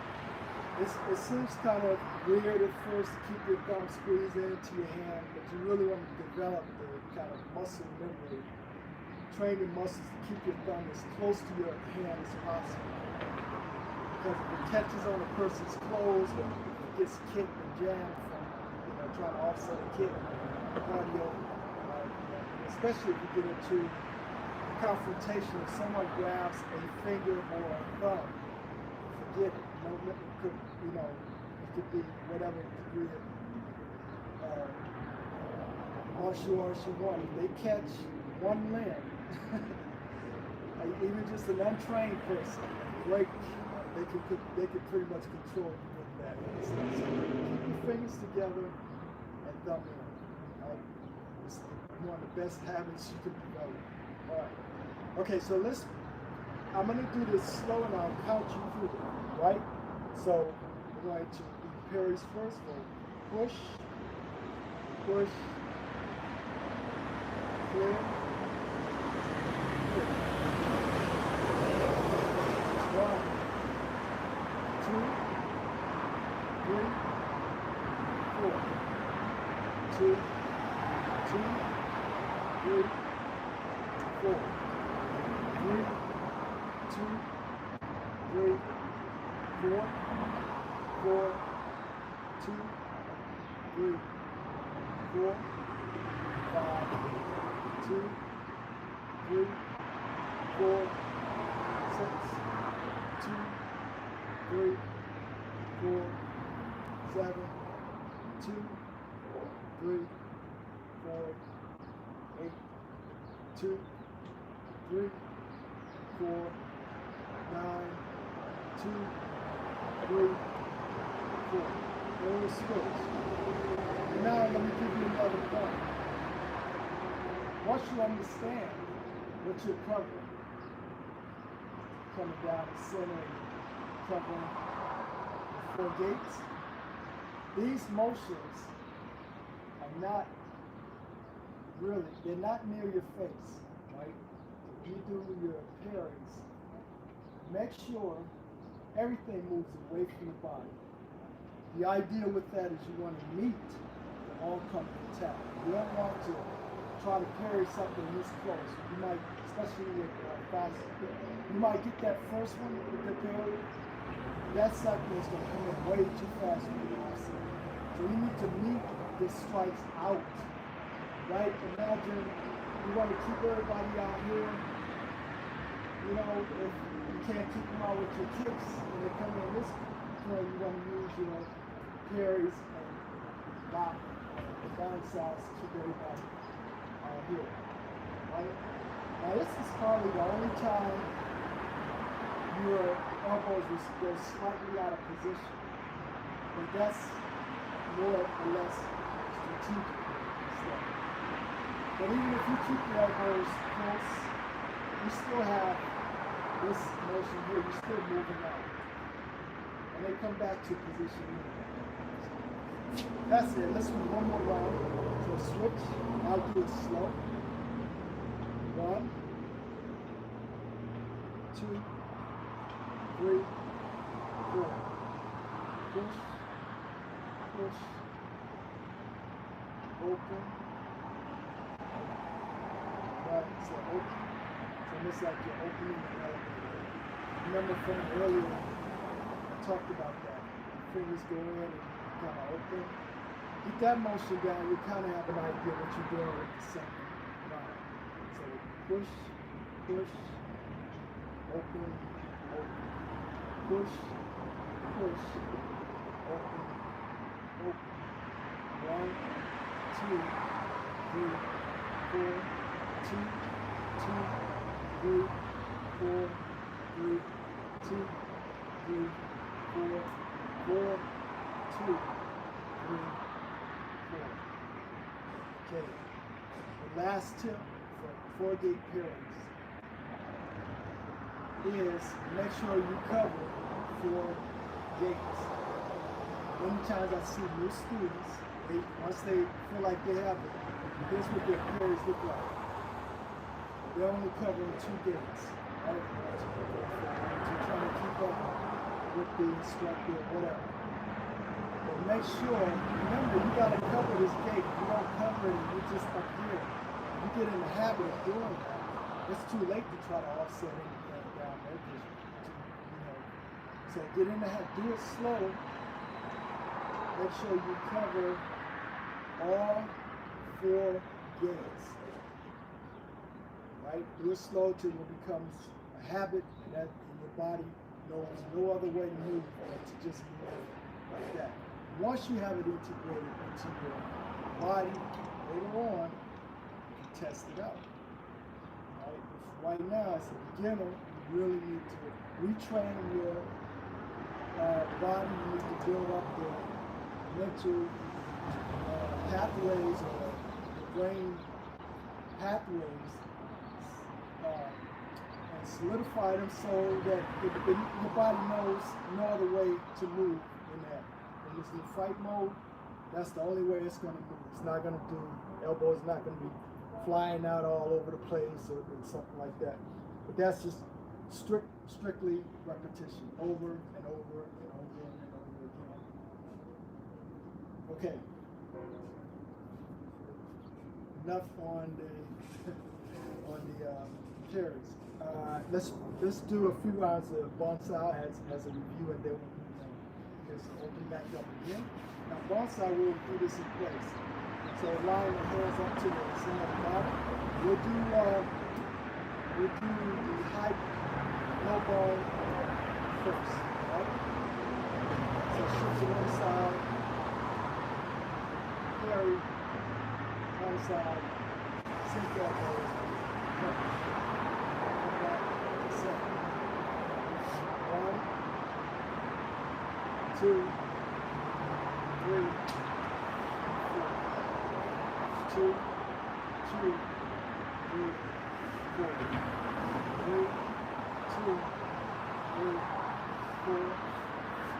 It seems kind of weird at first to keep your thumb squeezed into your hand, but you really want to develop the kind of muscle memory. Train your muscles to keep your thumb as close to your hand as possible. Because if it catches on a person's clothes or if it gets kicked and jammed from trying to offset a kick, cardio, especially if you get into a confrontation, if someone grabs a finger or a thumb, forget it. It could be whatever degree of martial arts you want. If they catch one limb, even just an untrained person, great, they could pretty much control you with that. So keep your fingers together and thumb in. It's one of the best habits you can develop. All right. Okay, so I'm going to do this slow and I'll count you through it, right? So we're going to do parries first. We'll push, push, clear, clear. 1, 2, 3, 4. 2, 2, 3, 4. 3, 2, 3, 4, 4, 2, 3, 4, 5, 2, 3, 4, 6, 2, 3, 4, 7, 2, 3, 4, 8, 2, 3, 4, 9, 2, 3, 4. Then we'll switch. And now let me give you another point. Once you understand what you're covering, coming down the center, covering the 4 gates, these motions are not really, they're not near your face, right? If you do your parries, make sure everything moves away from the body. The idea with that is you want to meet the all-coming attack. You don't want to try to parry something this close. You might, especially with fast, you might get that first one with the parry. That second is going to come in way too fast for you to offset. So you need to meet the strikes out, right? Imagine you want to keep everybody out here. You know, if you can't keep them out with your kicks and they come in this point, you want to use your parries and lock the bounce outs to keep everybody out here, right? Now this is probably the only time your elbows will go slightly out of position, but that's more or less strategic stuff. But even if you keep your elbows close, you still have this motion here, you're still moving out. And they come back to position here. That's it. Let's do one more round. So switch. I'll do it slow. 1, 2, 3, 4. Push, push, open. Right, so open. So it's like you're opening the elevator. Remember from earlier, I talked about that. Fingers go in and kind of open. Get that motion down, you kind of have an idea what you're doing with the second round. So push, push, open, open. Push, push, open, open. 1, 2, 3, 4, 2, 2, 3, 4, 3, 2, 3, 4, 4, 2, 3, 4. Okay. The last tip for 4-gate pairings is make sure you cover 4 gates. Many times I see new students, once they feel like they have it, here's what their pairings look like. They're only covering 2 gates, right? To try to keep up with the instructor or whatever. But make sure, remember, you got to cover this gate. If you don't cover it, you're just up here. You get in the habit of doing that. It's too late to try to offset anything down there, because, so get in the habit, do it slow. Make sure you cover all 4 gates. Right? Do it slow till it becomes a habit, and your body knows no other way to move but to just move like that. Once you have it integrated into your body, later on, you can test it out. Right now, as a beginner, you really need to retrain your body. You need to build up the mental pathways or the brain pathways and solidify them so that your body knows no other way to move in that. When it's in fight mode, that's the only way it's going to move. It's not going to do, elbows not going to be flying out all over the place or something like that. But that's just strictly repetition, over and over and over and over again. Okay. Enough on the carries. Let's do a few rounds of bonsai as a review, and then we'll just open back up again. Now bonsai, we'll do this in place. So line the hands up to the center of the bottom. We'll do the high low ball first, right? So shift to one side, carry, one side, sink elbows, come back to center. 1, 2, 3, 4. 2, 3, 4. 3, 2, 3, 4,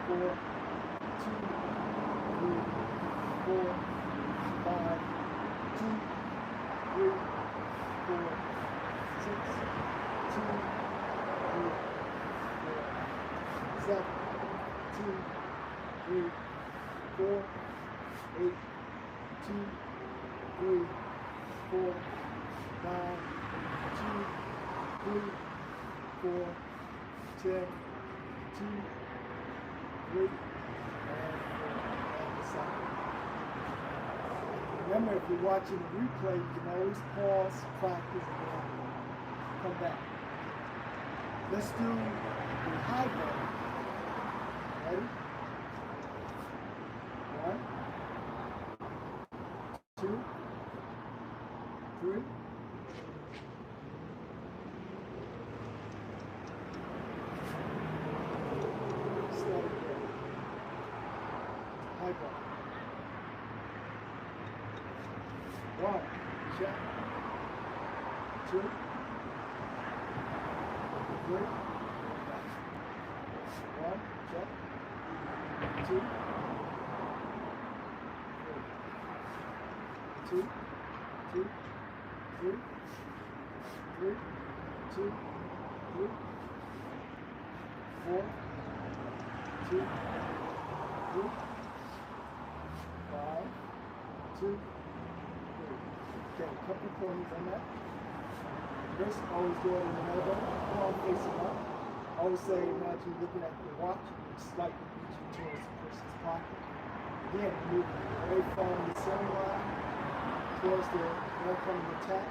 4, 2, 3, 4, 5, 2, 3, 4, 6, 2, 3, 4, 7, 2, 3, 4, 8, 2, 3, 4, 9, 2, 3, 4, 10, 2, 3, and 4, and the side. Remember, if you're watching the replay, you can always pause, practice, and then come back. Let's do the high ball. Ready? 1, 2, 3. Slow again. High ball. 1, check. 2, 3. 1, check. 2, 2, 2, 3, 3, 2, 3, 4, 2, 3, 5, 2, 3. Okay, a couple ponies on that. This always go in the elbow, palm facing up. Always say, imagine looking at your watch, you slightly reaching towards the person's pocket. Again, move away from the center line towards the oncoming attack.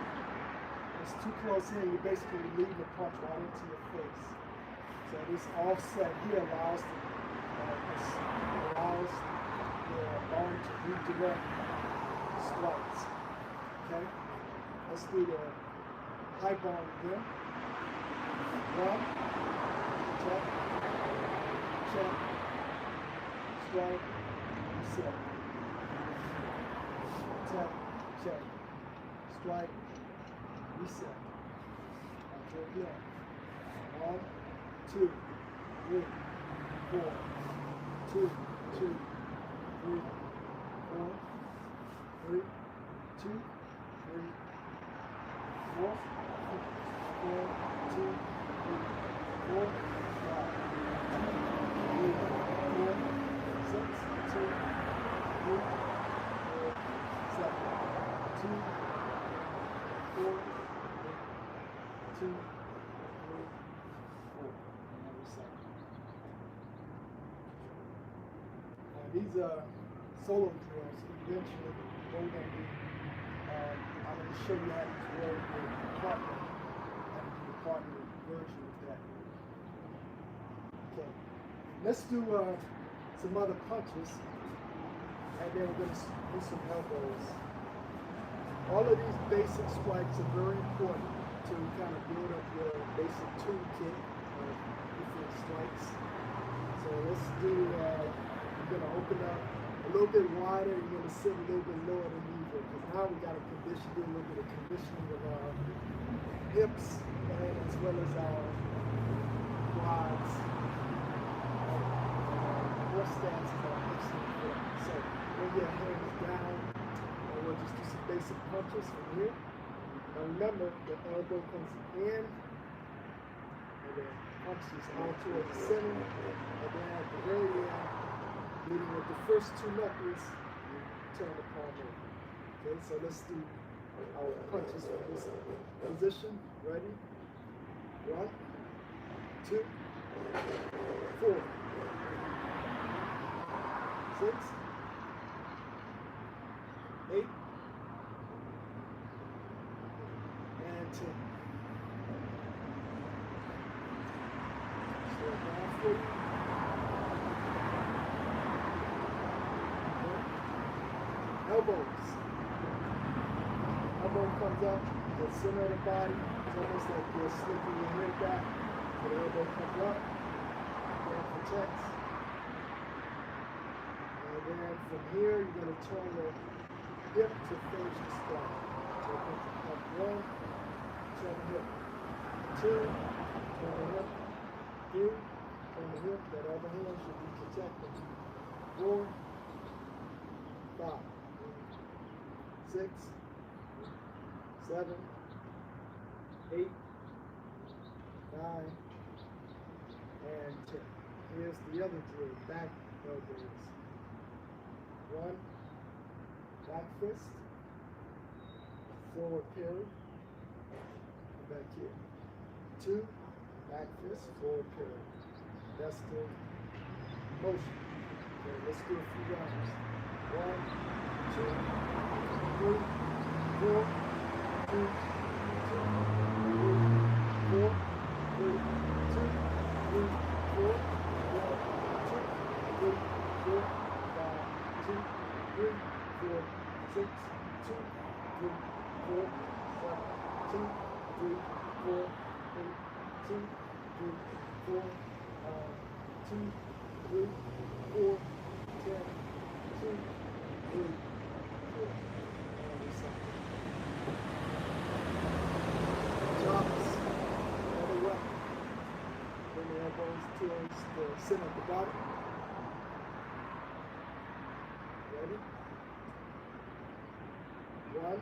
It's too close in, you basically leave the punch right into your face. So this offset here allows the arm to redirect strikes. Okay? Let's do the high bomb again. 1, check, check, strike, reset. Check, check, strike, reset. Okay, again. 1, 2, 3, 4, 2, 2, 3, 4, 3, 2, 3, 4, 4, 2, 3, 4, 5, 2, 3, 4, 6, 2, 3, 4, 7, 2, 4, 2, 3, 4. Another second. Now these are solo drills. Eventually, we're going to be, I'm going to show you how to drill your partner. Partner version of that. Okay, let's do some other punches, and then we're going to do some elbows. All of these basic strikes are very important to kind of build up your basic toolkit of different strikes. So let's do, you're going to open up a little bit wider, you're going to sit a little bit lower than usual, because now we got to condition, do a little bit of conditioning of our hips, and as well as our quads, more stances are excellent for that. So bring your hands down, and we'll just do some basic punches from here. Now remember, the elbow comes in, and then punches out towards the center, and then at the very end, leading with the first two knuckles, you turn the palm over. Okay, so let's do our punches from this position. Ready? 1, 2, 4, 6, 8, and 10. Slow it down for you. Elbows. Elbow comes up to the center of the body. It's almost like you're slipping your head back. So the elbow comes up, and protects. And then from here, you're going to turn the hip to finish the strike. So up 1, turn the hip. 2, turn the hip. 3, turn the hip. That other hand should be protected. 4, 5, 6, 7, 8, 9, and 10. Here's the other drill, back elbows. 1, back fist, forward parry, and back here. 2, back fist, forward parry. That's the motion. Okay, let's do a few rounds. 1, 2, 3, 4, 2, 4, 3, 2, 3, 4, 1, 2, 3, 4, 5, 2, 3, 4, 6, 2, 3, 4, 7, 2, 3, 4, 8, 2, 3, 4, 2, 3, 4, 10, 2, 3, 4. Chops, another weapon. Bring the elbows towards the center of the body. Ready? 1, 1,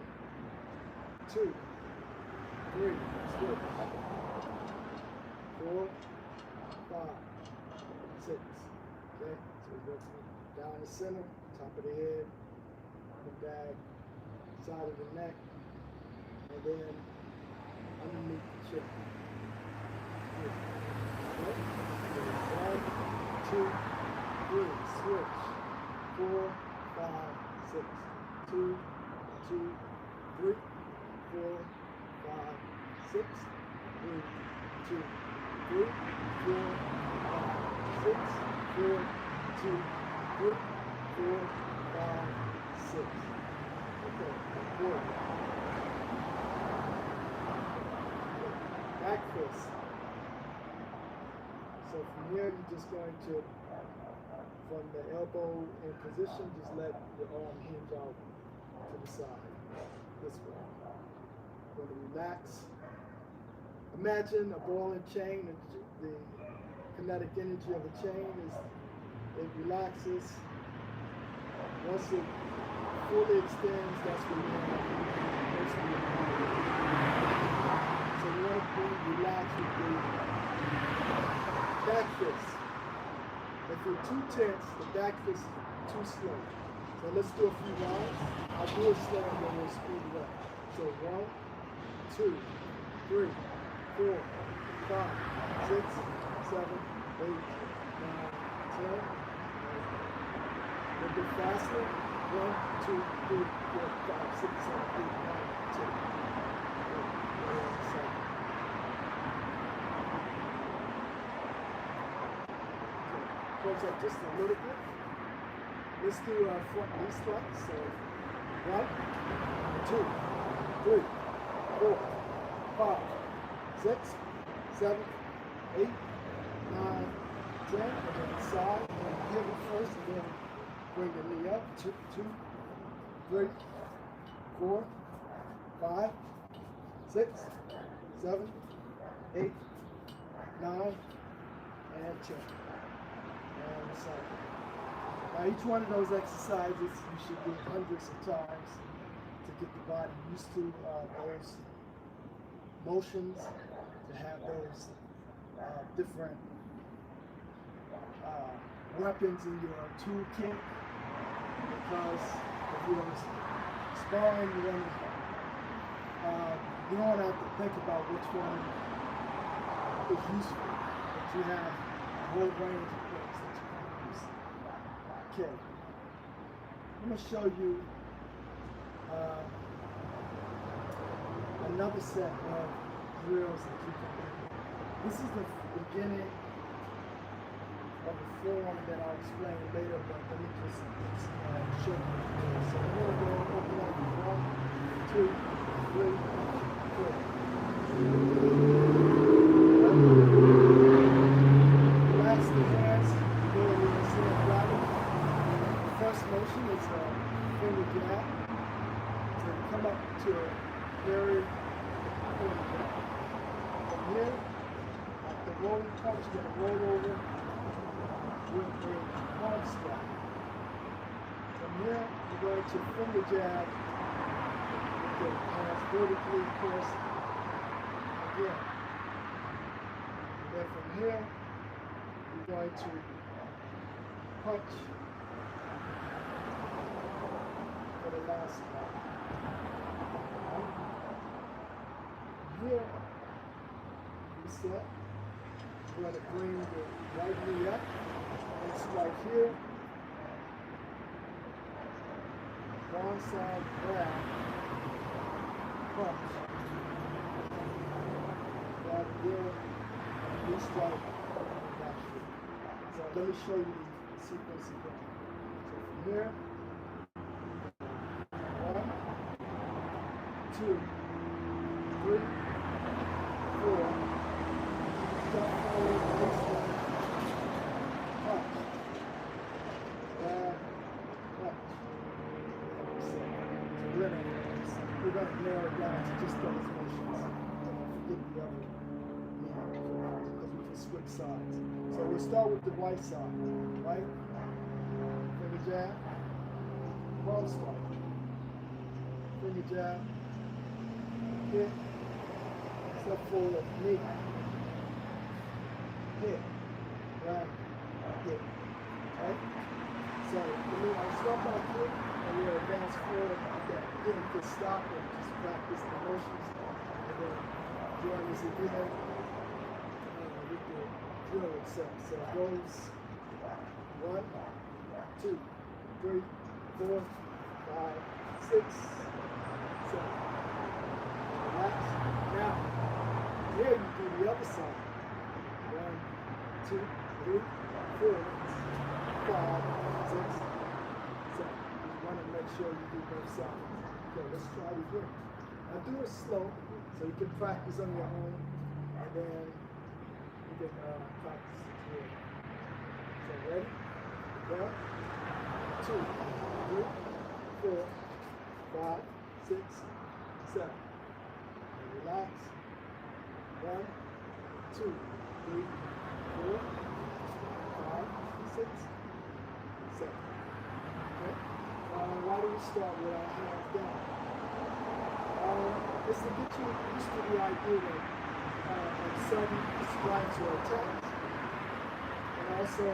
2, 3, switch. 4, 5, 6. Okay, so we go down the center, top of the head, the back, side of the neck, and then underneath the chin. Okay. 1, 2, 3, switch. 4, 5, 6. 2, 2, 3, 4, 5, 6. 3, 2, 3, 4, 5, 6. 4, 2, 3, 4, 5, 6. Okay, good. Back fist. So from here, you're just going to, from the elbow in position, just let your arm hinge out to the side, this way. You're going to relax. Imagine a ball and chain, the kinetic energy of a chain is, it relaxes. Once it fully extends, that's when you have most of your power. So you want to be relaxed with the back fist. If you're too tense, the back fist is too slow. So let's do a few rounds. I'll do it slow and then we'll speed it up. So 1, 2, 3, 4, 5, 6, 7, 8, 9, 10. A little bit faster. 1, 2, 3, 4, 5, 6, 7, 8, 9, 10. Close up just a little bit. Let's do front knee strikes. So 1, 2, 3, 4, 5, 6, 7, 8, 9, 10. And then side. And give it first, and then bring the knee up. 2, 3, 4, 5, 6, 7, 8, 9, and 10. And so, now each one of those exercises you should do hundreds of times to get the body used to those motions, to have those different weapons in your toolkit. Because if you're sparring, you don't have to think about which one is useful, but you have a whole range of things that you can use. Okay, I'm going to show you another set of drills that you can do. This is the beginning of the form that I'll explain later, but let me just show you. So I'm going to go open up 1, 2, 3, 4. Relax the hands, go over the same body. First motion is a finger jab. So you come up to a very finger jab. From here, at the rolling punch, you're going to roll over with a palm strike. From here, you're going to finger jab with the hands vertically, of course. Again. And then from here, you're going to punch for the last one. From here, reset. You're going to bring the right knee up and strike here. Wrong side grab, punch. Grab here, and strike back here. So let me show you the sequence again. So from here, 1, 2, 3, 4. Step forward, baseline, punch, grab, punch. We're going to narrow it down to just those motions. Forget the other because we can switch sides. So we'll start with the right side, right? Finger jab, palm strike, finger Good job. Hit. Step forward. Knee. Hit. Right. Hit. Okay? So when I start by kick and you advance forward, then you can stop and just practice the motions. And then join us again with the drill itself. So it goes 1, 2, 3, 4, 5, 6, 7. Relax. Now, here you do the other side. 1, 2, 3, 4, 5, 6, 7. You want to make sure you do both sides. Okay, let's try it again. Now do it slow so you can practice on your own, and then you can practice it here. So ready? 1, 2, 3, 4, 5, 6, 7. And relax. 1, 2, 3, 4, 5, 6, 7. Okay? Why do we start with our hands down? It's to get you used to the idea of sudden strikes or attacks. And also,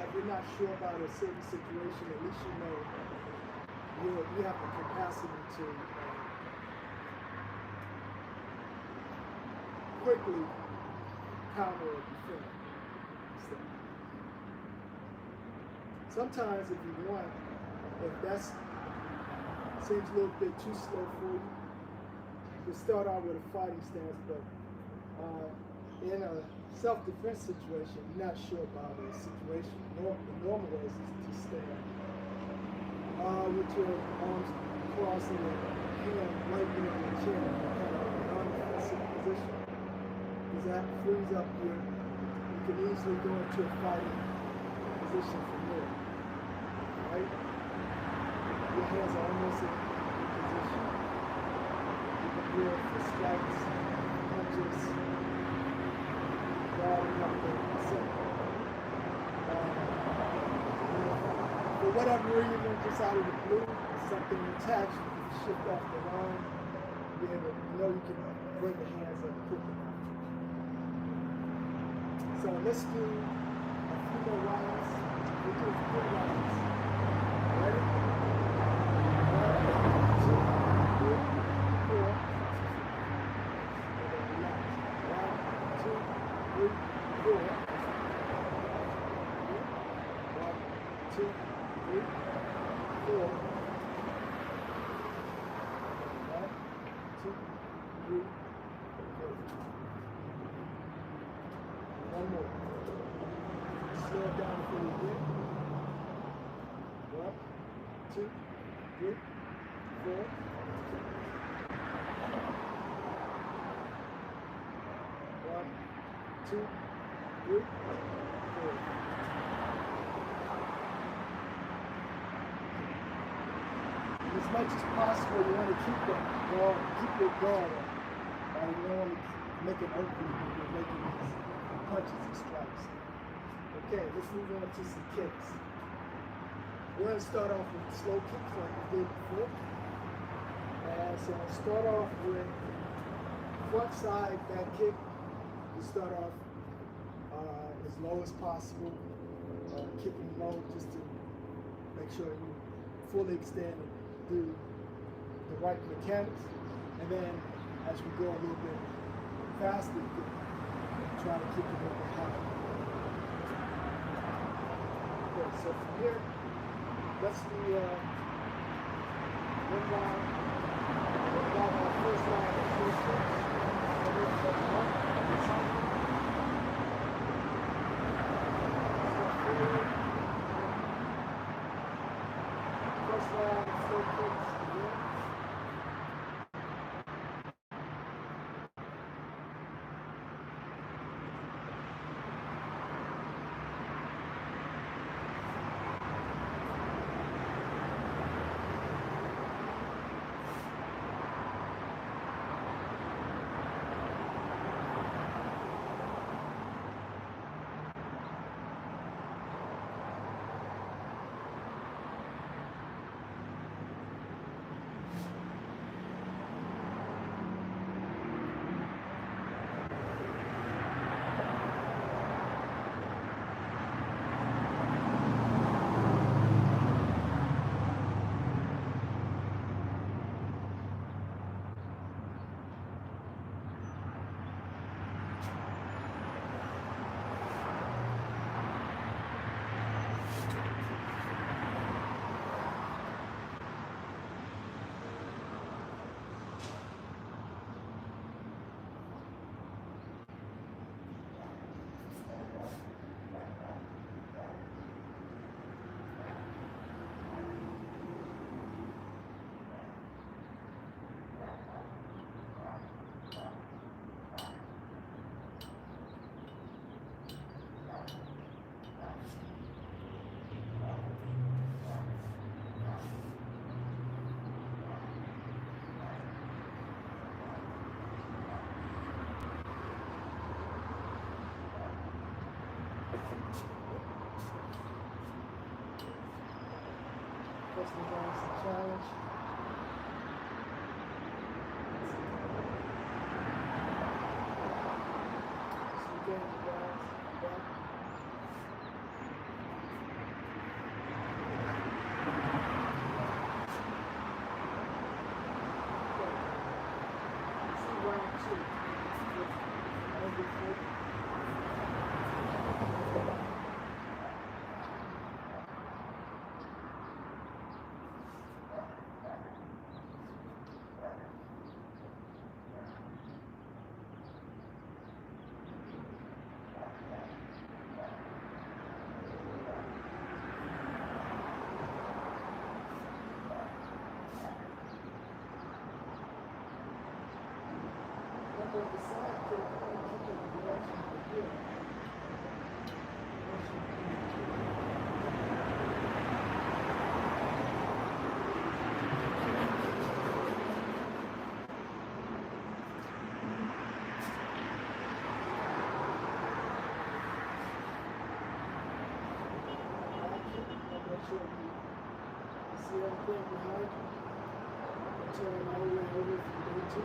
if you're not sure about a certain situation, at least you know you have the capacity to quickly counter or defend. So, sometimes if you want, if that seems a little bit too slow for you, you can start out with a fighting stance, but in a self-defense situation, you're not sure about the situation. The normal way is to stand with your arms crossed and your hand right near your chin, kind of a non-defensive position. Because that frees up you can easily go into a fighting position from there. Right? Your hands are almost in position. You can do it for strikes, punches, guarding up the center. For whatever reason, just out of the blue, something attached, you can shift off the line, be able to know you can bring the hands up quick enough. So let's do a few more rounds. We'll do 3 rounds. Ready? 1, 2, 3, 4. And then relax. 1, 2, 3, 4. 1, 2, 3, 4. 1, 2, 3, 4. One more. Slow it down before you get. 1, 2, 3, 4. 1, 2, 3, 4. As much as possible, you want to keep your guard up. You don't want to make it open when you're making these punches and strikes. Okay, let's move on to some kicks. We're going to start off with slow kicks like we did before. So I'll start off with front side back kick. You start off as low as possible, kicking low just to make sure you fully extend and do the right mechanics. And then as we go a little bit faster, you can try to kick it a little bit higher. Okay, so from here, let's do one round. Our first round of 4 kicks. First round of 4 kicks. personal balancing challenge. So again, balance back. Round two. See everything behind you. Turn all the way over if you need to.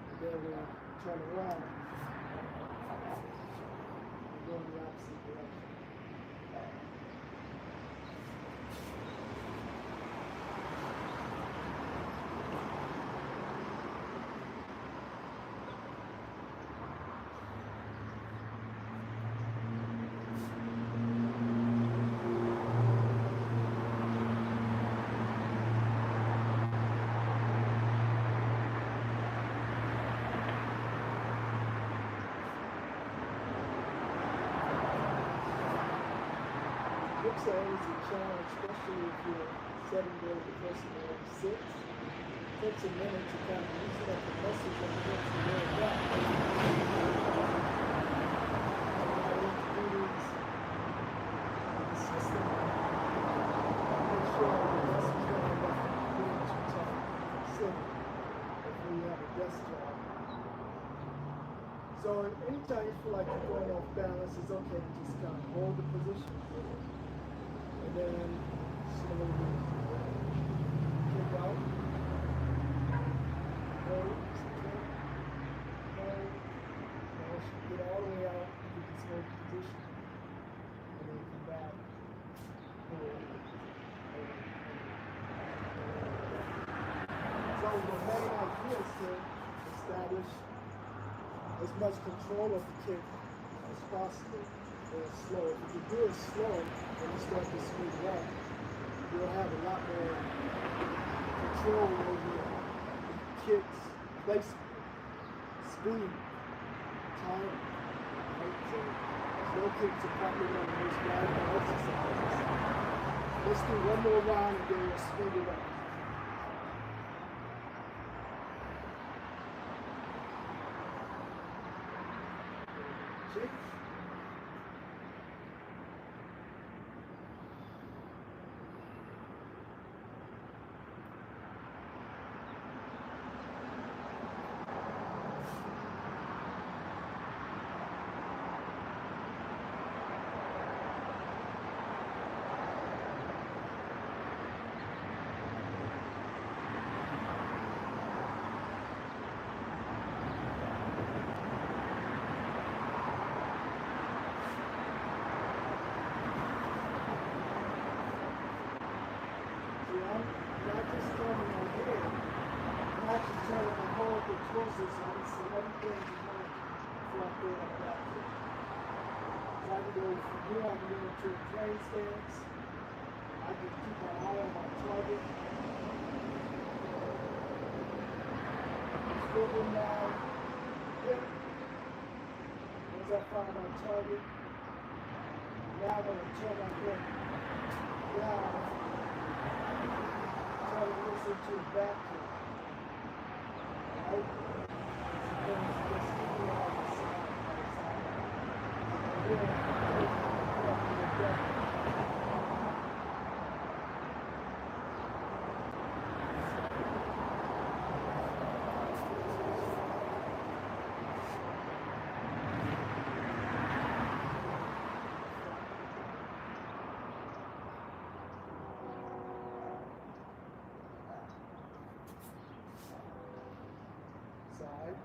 And then we turn around. We go in the opposite direction. It's always a challenge, especially if you're 7 days the person already 6. It takes a minute to kind of loosen up the muscles and get to where it's at. Do these in the system. Make sure the muscles don't end up being too tough. Sit before you have a desk job. So anytime you feel like you're going off balance, it's okay to just kind of hold the position. And then slowly kick out. Hold. Hold. And once you get all the way out, you can hold the position. And then come back. Hold. So the main idea is to establish as much control of the kick as possible. Slow. If you do it slow and you start to speed up, you'll have a lot more control over the kick's placement, speed, time. Right? So slow kicks are probably one of the most valuable exercises. Let's do one more round and then we'll speed it up. See? Closes on so one thing you want before I go like that. So I can go from here, I can go into a plane stance. I can keep my eye on my target. Swivel now. Hip. Once I find my target, now I'm going to turn my head down. Try to listen to the back kick. Right? side.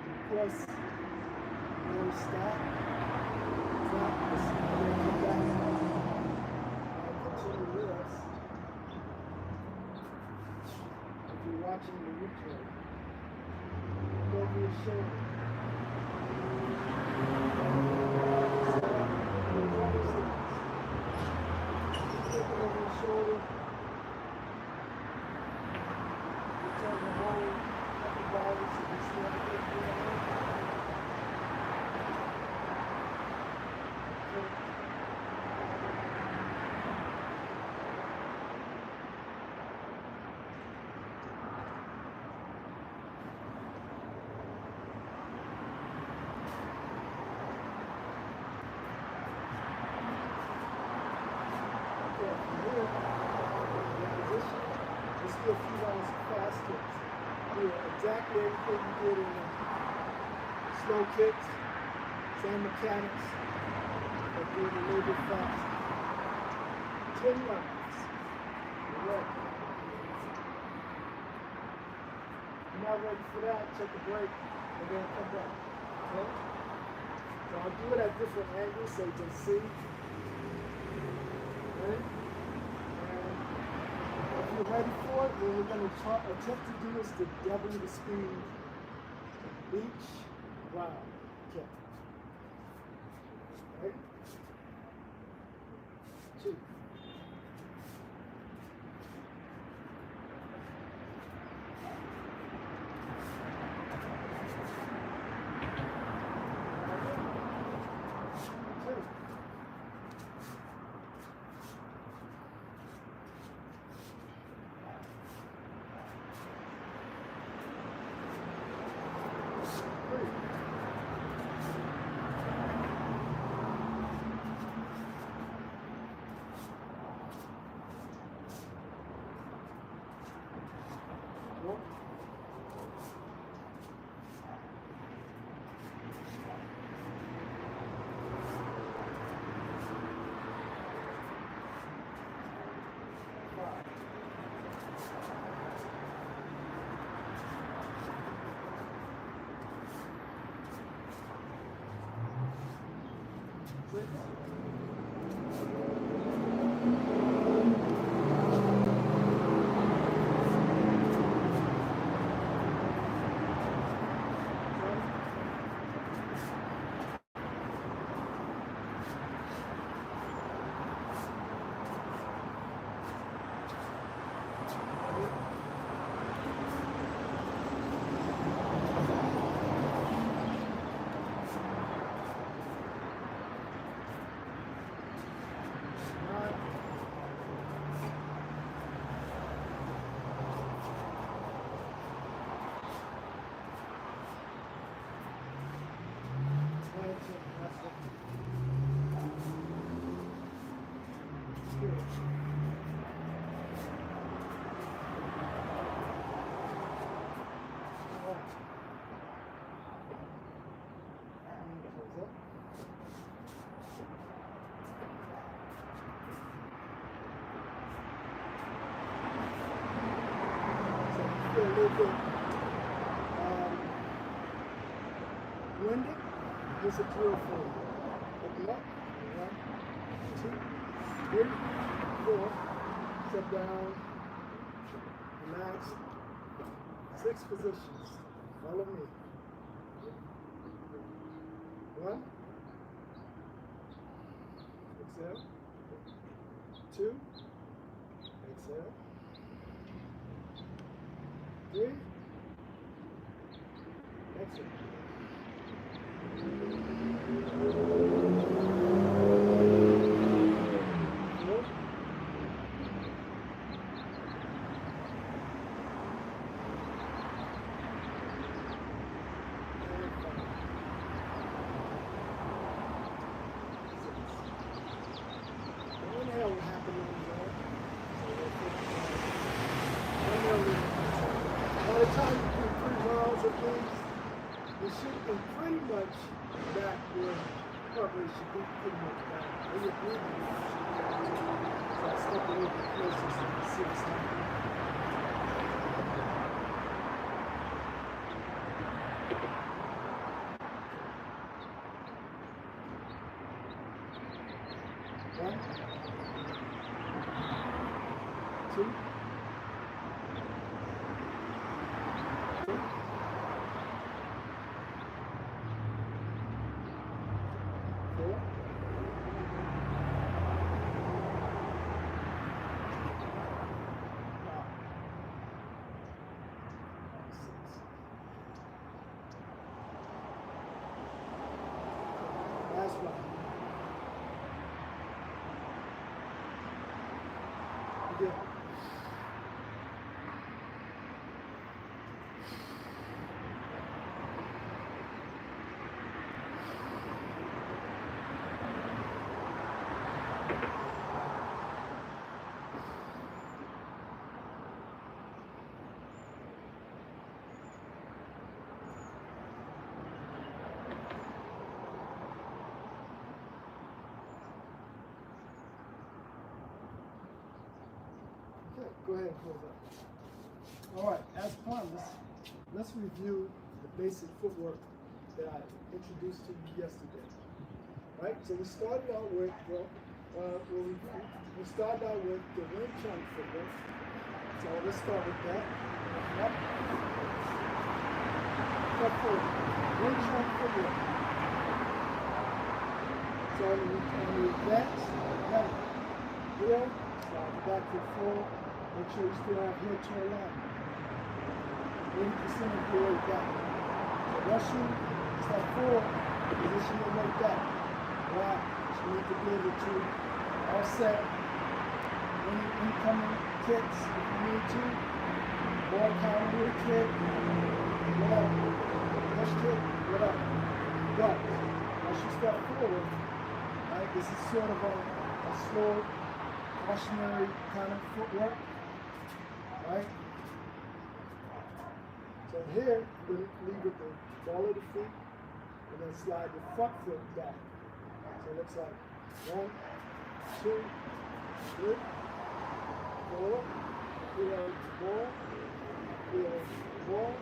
Of course, no stop. Practice. Then come back and continue with us. If you're watching the replay, look over your shoulder. Look over your shoulder. You turn the whole upper body so you stand up there. A few rounds faster. Do exactly everything you did in slow kicks, same mechanics, but do it a little bit faster. 10 rounds. You're ready. If you're not ready for that, take a break and then come back. Okay? So I'll do it at different angles so you can see. Okay? If you're ready for it, what we're going to attempt to do is to double the speed each round. Okay. Right? 2. A little bit winded. Here's a drill for you. Open up. 1, 2, 3, 4. Step down. Relax. 6 positions. Follow me. 1. Exhale. 2. Exhale. 3. Exhale. 4. Inhale will happen on your own. By the time you do 3 rounds of these, you should be pretty much back where probably should be pretty much back. Where your breathing should be. step a little bit closer so you can see what's happening. One, two, three, four, 5, 6. Last one. Good. Okay, go ahead and close up. All right, as promised, let's review the basic footwork that I introduced to you yesterday. Right, so we started out with, we started out with the Wing Chun footwork. So let's start with that. Up. Step forward. Wing Chun footwork. So on the advance, here, slide back to forward. Make sure you still have heel to align. 80% of your way back. So rushing, step forward, position your way back. Wow, so you need to be able to offset any incoming kicks if you need to. Ball counter with a kick, whatever. Push kick, whatever. But once you step forward, right, this is sort of a slow, cautionary kind of footwork. Right? So here, we're going to lead with the ball of the feet and then slide the front foot back. So it looks like 1, 2, 3, 4, feel the ball, feel the ball,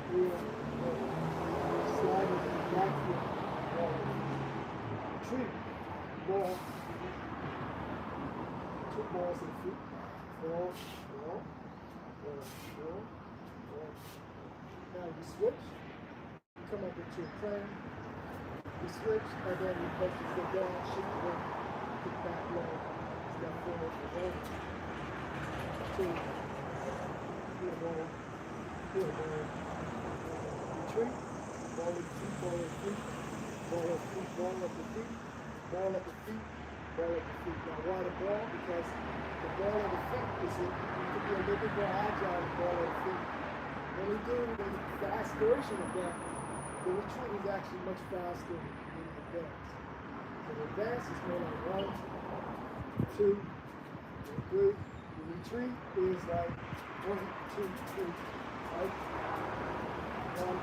feel the ball. Slide with the back foot, ball. Retreat, ball, 2 balls and feet, ball, ball. Now you switch, come up into a plane, you switch, and then you push your foot down, shift the weight, kick back low, step forward for 1, 2, heel ball, retreat, ball at the feet, ball at the feet, ball at the feet, ball at the feet, ball at the feet, ball at the feet. Now why the ball? Because the ball at the feet is it could be a little bit more agile than the ball at the feet. When we do the aspiration of that, the retreat is actually much faster than the advance. So the advance is more like 1, 2, 3. The retreat is like 1, 2, 3. Right? 1,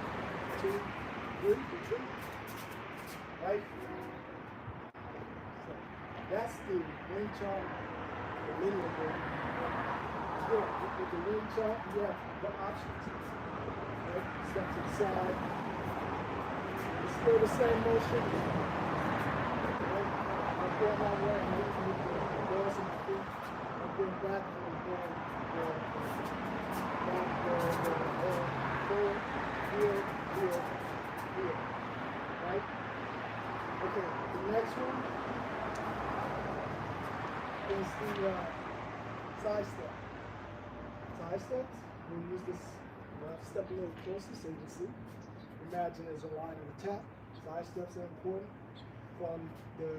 2, 3. Retreat. Right? So that's the Wing Chun, the linear way. With the Wing Chun, you have the options. Right? Step to the side. It's still the same motion. Right? I'm going my way, I'm moving with the balls in my feet. I'm going back and I'm going back, forward, heel. Right? Okay, the next one is the side step. Side steps, we use this, we'll have to step a little closer so you can see. Imagine there's a line of attack. Side steps are important. From the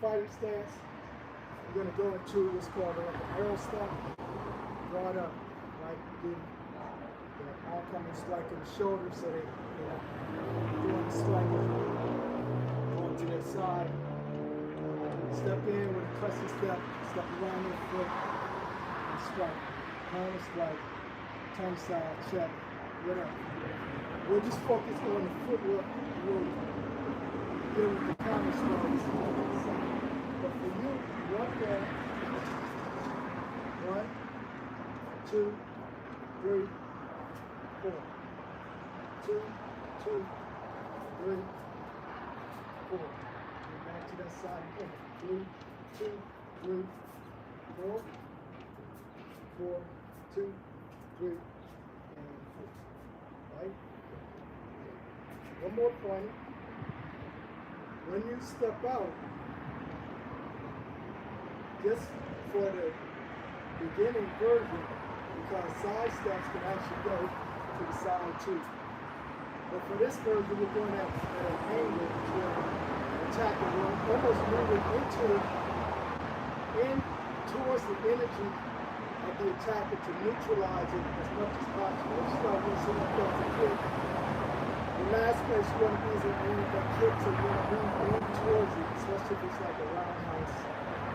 fighting stance, we're going to go into what's called like an arrow step. Draw it up, right? Give the oncoming strike in the shoulder so they, doing the strike, going to their side. Step in with a crescent step, step around their foot, and strike. Counter strike, tongue side, check, whatever. We'll just focus on the footwork. We'll deal with the counter strikes. But for you, one more. 1, 2, 3, 4. 2, 2, 3, 4. Get back to that side again. 3, 2, 3, 4. 4, 2, 3, and 4. Right? One more point. When you step out, just for the beginning version, because side steps can actually go to the side too. But for this version, we're going at an angle to attack it. We're almost moving in towards the energy of the attacker to neutralize it as much as possible. It's like when someone does a kick. The last place you want to be is in any of that kick, so you want to move in towards it, especially if it's like a roundhouse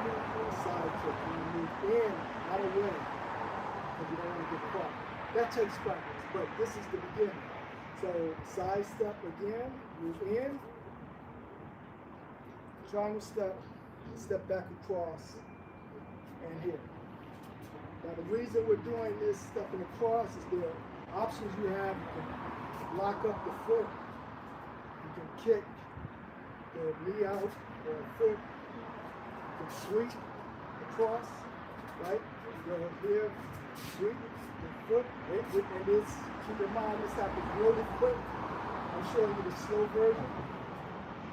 or a side kick. You move in, not away, because you don't want to get caught. That takes practice, but this is the beginning. So side step again, move in, triangle step, step back across, and here. Now the reason we're doing this stepping across is the options you have. You can lock up the foot, you can kick the knee out or foot, you can sweep across, right? You go here, sweep the foot, and this, keep in mind this happens really quick. I'm showing you the slow version,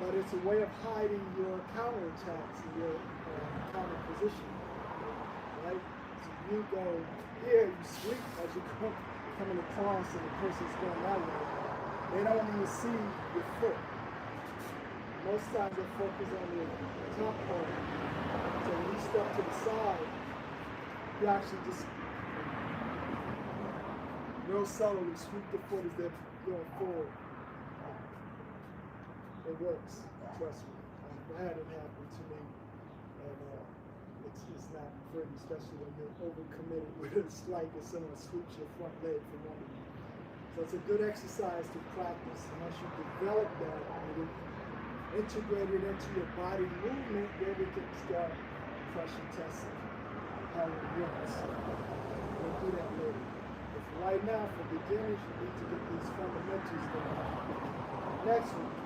but it's a way of hiding your counterattacks and your counter position, right? You go here, you sweep as you coming across and the person's going that way. They don't even see your foot. Most times they focus on the top part. So when you step to the side, you actually just real subtly sweep the foot as they're going forward. It works, trust me. I've had it happen to me. And it's not pretty, especially when you're overcommitted with a strike and someone sweeps your front leg from under you. So it's a good exercise to practice. And once you develop that and integrate it into your body movement, then we can start pressure testing how it works. We'll do that later. But for right now, for beginners, you need to get these fundamentals down. Next one.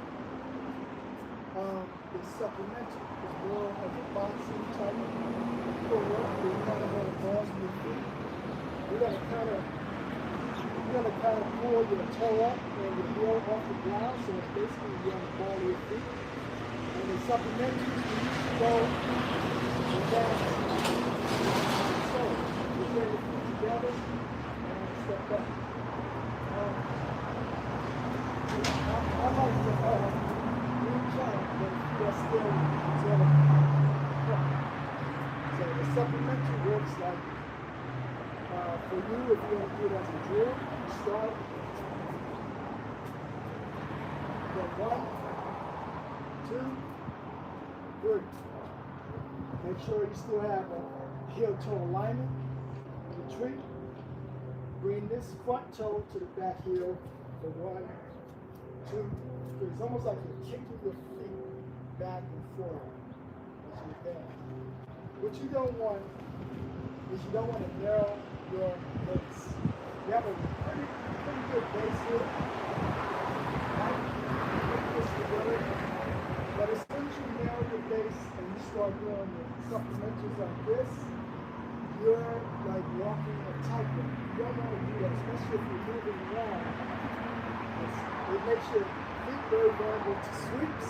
The supplemental is more of a boxing type pull-up. Where you kind of want to pause your feet. You're going to kind of pull your toe up and your heel off the ground, so it's basically you're on the ball of your feet. And the supplementals, you usually go and down. So you bring your feet together and step back. I like to but that's still sort of so the supplementary works like for you, if you want to do it as a drill, you start then 1, 2, 3. Make sure you still have a heel toe alignment. Retreat. Bring this front toe to the back heel for 1, 2, 3. It's almost like you're kicking your feet back and forth as you bend. What you don't want is you don't want to narrow your base. You have a pretty good base here. Right? But as soon as you narrow your base and you start doing the supplementals like this, you're like walking a tightrope. You don't want to do that, especially if you're moving around. It makes your feet very vulnerable to sweeps.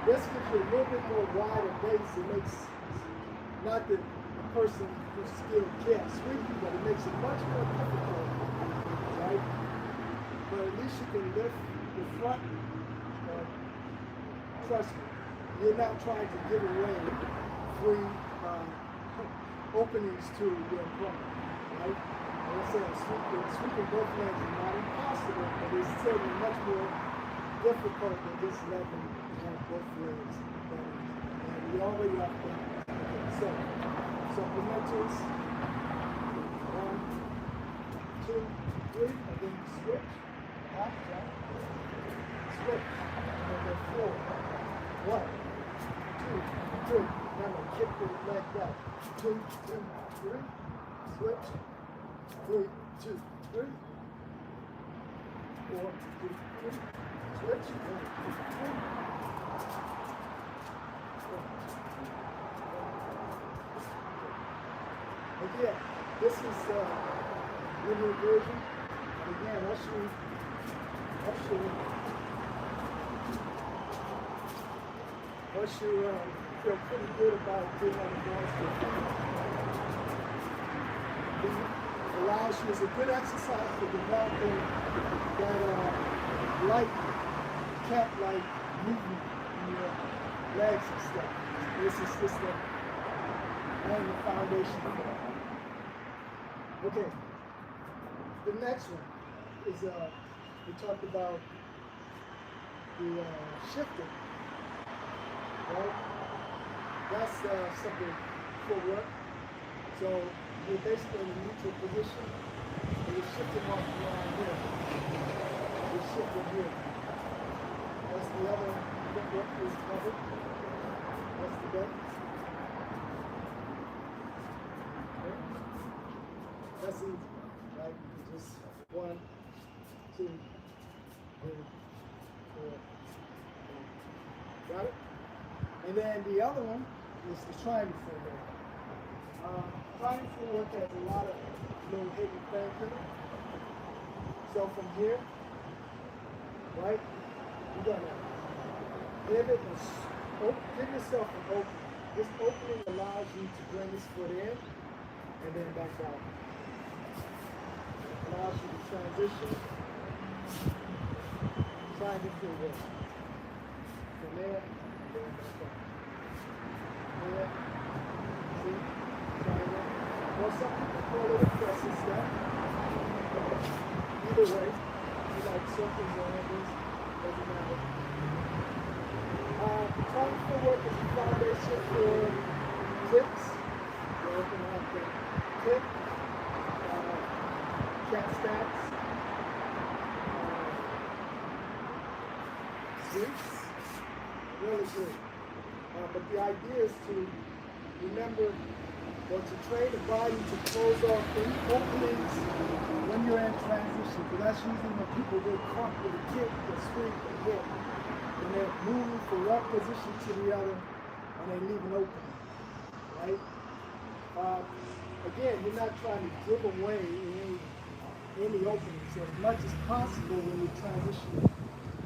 This gives you a little bit more wider base. It makes, not that the person who's skilled can't sweep, but it makes it much more difficult, right? But at least you can lift the front. Trust me, you're not trying to give away free openings to your opponent, right? Like I said, sweeping both legs is not impossible, but it's certainly much more difficult than just letting them have both legs. And we already have that. Okay, so supplementals. 1, 2, 3, and then switch. Back, down. Switch. And then 4. 1, 2, 3. Remember, kick the leg back. 2, 2, 3. Switch. 3, 2, 3. 4, 2, 3. Switch. 1, 2, 3. Again, this is linear version. And again, once you feel pretty good about being on the ground, it allows you, it's a good exercise for developing that light, cat-like movement in your legs and stuff. This is just laying the foundation for that. Okay, the next one is we talked about the shifting, right? That's simple footwork. So you're basically in a neutral position, and you're shifting off the line here. You're shifting here. That's the other footwork is covered. That's the back. That's easy, right? Just 1, 2, 3, 4. Got it? And then the other one is the triangle footwork. Triangle footwork has a lot of little hidden things in it. So from here, right, you're gonna pivot and give yourself an opening. This opening allows you to bring this foot in and then back out. Allows you to transition, triangle footwork. From there, and then back out. There, see, triangle. Well, some people call it a pressing step. Either way, you like circles or angles, doesn't matter. Triangle footwork is the foundation for kicks. You're opening up the kick. Cat stacks, sweeps, really good. But the idea is to remember or to train the body to close off any openings when you're in transition. Because that's usually when people get caught with a kick, a sweep, a hit. And they're moving from one position to the other and they leave an opening, right? Again, you're not trying to give away any opening. So as much as possible when you transition,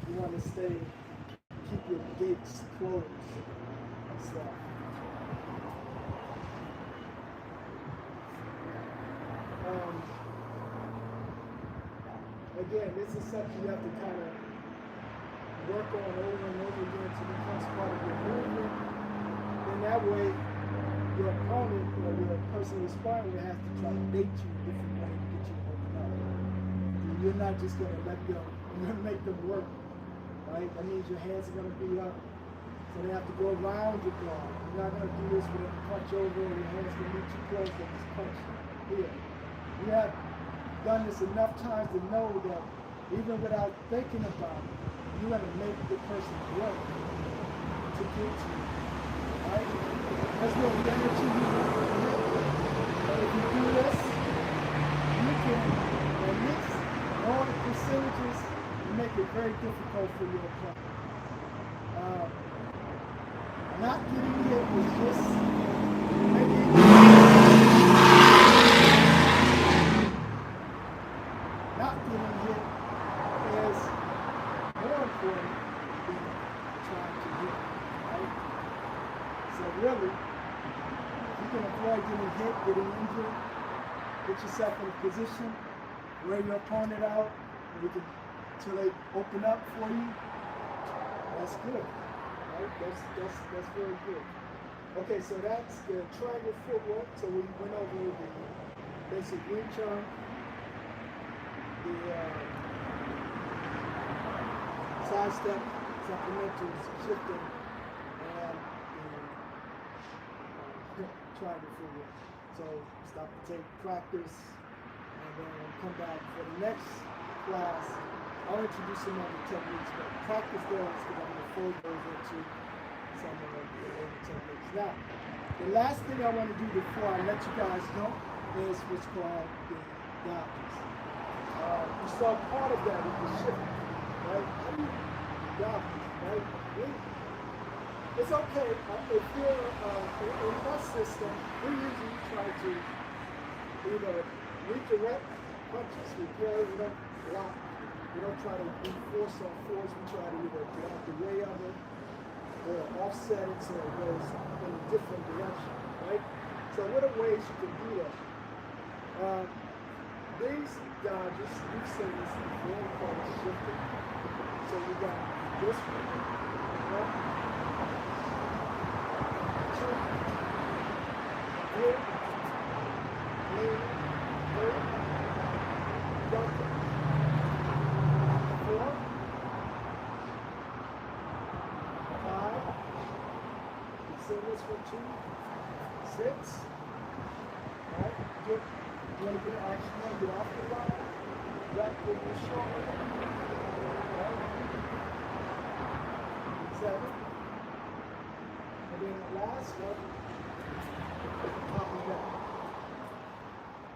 you want to keep your gates closed and stuff. Again, this is something you have to kind of work on over and over again until it becomes part of your movement. And that way, your opponent or your person you're sparring with has to try to bait you a different way to get you to open up. And you're not just going to let them, you're going to make them work, right? That means your hands are going to be up. So they have to go around your guard. You're not going to do this with a punch over and your hands going to be too close to this punch here. You have done this enough times to know that even without thinking about it, you're going to make the person work to get to you, right? That's no energy you want to make. But if you do this, you can mix all the percentages and make it very difficult for your opponent. Not getting hit is just making not getting hit is more important than trying to hit, right? So really, if you can avoid getting hit, getting injured, get yourself in a position, wear your opponent out, and until they open up for you, that's good. Right? That's very good. Okay, so that's the triangle footwork. So we went over the basic Wing Chun, the side step, supplementals, shifting, and the triangle footwork. So stop and take practice, and then we'll come back for the next class. I'll introduce some other techniques, but practice those because I'm going to fold those into some of the techniques. Now, the last thing I want to do before I let you guys know is what's called the dodges. You saw part of that with the shift, right? How do you dodge, right? It's okay if you're in my system. We usually try to either redirect punches, repair, we don't block. We don't try to enforce on force. We try to either get out the way of it or offset it so it goes in a different direction, right? So what are ways you can do that? These dodges, we've seen this before, we call it shifting. So you got this one, right? Two, three, lean, three, double. 4, 5, sing this for 2, 6, right? You want to get action, get off the line, back with your shoulder, right? 7, and then the last one, pop it down,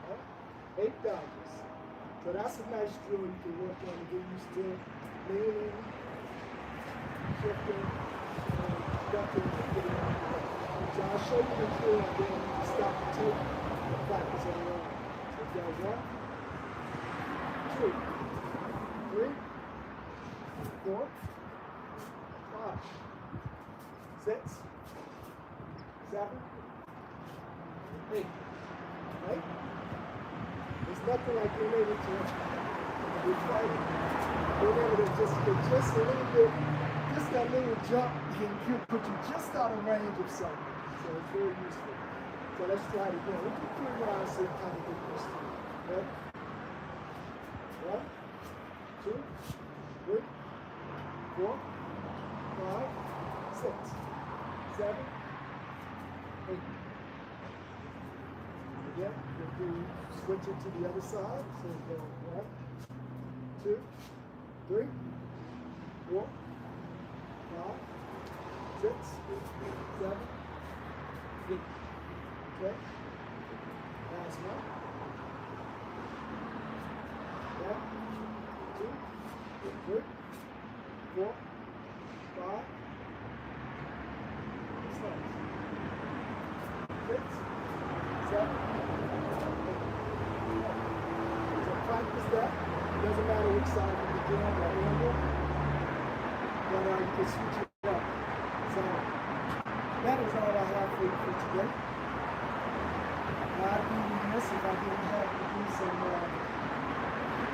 right? 8 dodges. So that's a nice drill you can work on to get used to leaning, shifting, and ducking and getting out of the way. So I'll show you the drill and then you can stop the tape and practice on your own. So you got 1, 2, 3, 4, 5, 6, 7, 8. Right? There's nothing like being able to being able to just get just a little bit, just that little jump can put you just out of range of something. So it's very useful. So let's try it again. We can 3 rounds so you kind of get used to it. Okay? 1, 2, 3, 4, 5, 6, 7, 8. Again, we'll do switch it to the other side. So go 1, 2, 3, 4, 5, 6, 7, 8. Okay? Last one. 1, 2, 3, 4, 5, 6, 7, 8. So practice that. It doesn't matter which side you begin or angle, but you can switch it up. So that is all I have for you for today. I'd be remiss if I didn't have to do some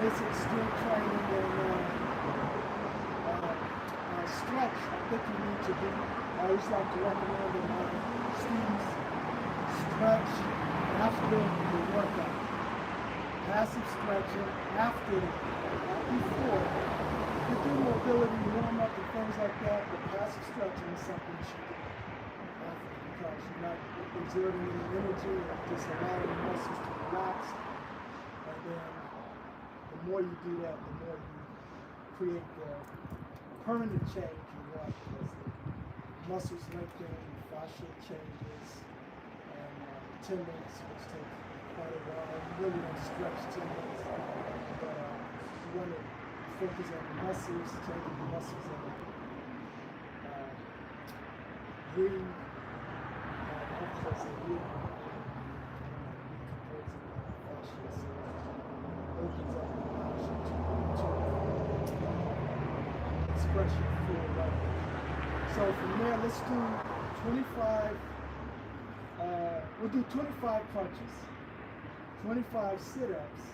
basic strength training and stretch. I think you need to do. I always like to recommend that my students stretch after the workout. Passive stretching after, not before. You do mobility, warm up and things like that, but passive stretching is something you should do after because you're not exerting any energy and just allowing the muscles to relax. And then the more you do that, the more you create the permanent change you want because the muscles lengthen, the fascia changes, and tendons, which take quite a while. You really don't stretch tendons, but you want to focus on the muscles, changing the muscles and breathe. Opens up and allows you to express your full life. So from there, let's do 25. We'll do 25 punches, 25 sit-ups,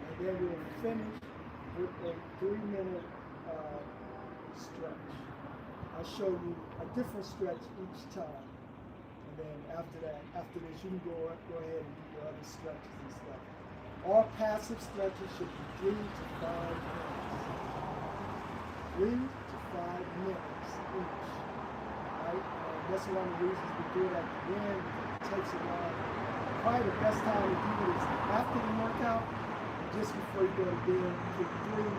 and then we'll finish with a 3-minute stretch. I'll show you a different stretch each time. And then after this, you can go ahead and do your other stretches and stuff. All passive stretches should be 3 to 5 minutes. 3 to 5 minutes each. Right? That's one of the reasons we do it at the end. It takes a while. Probably the best time to do it is after the workout, just before you go to bed. Get 3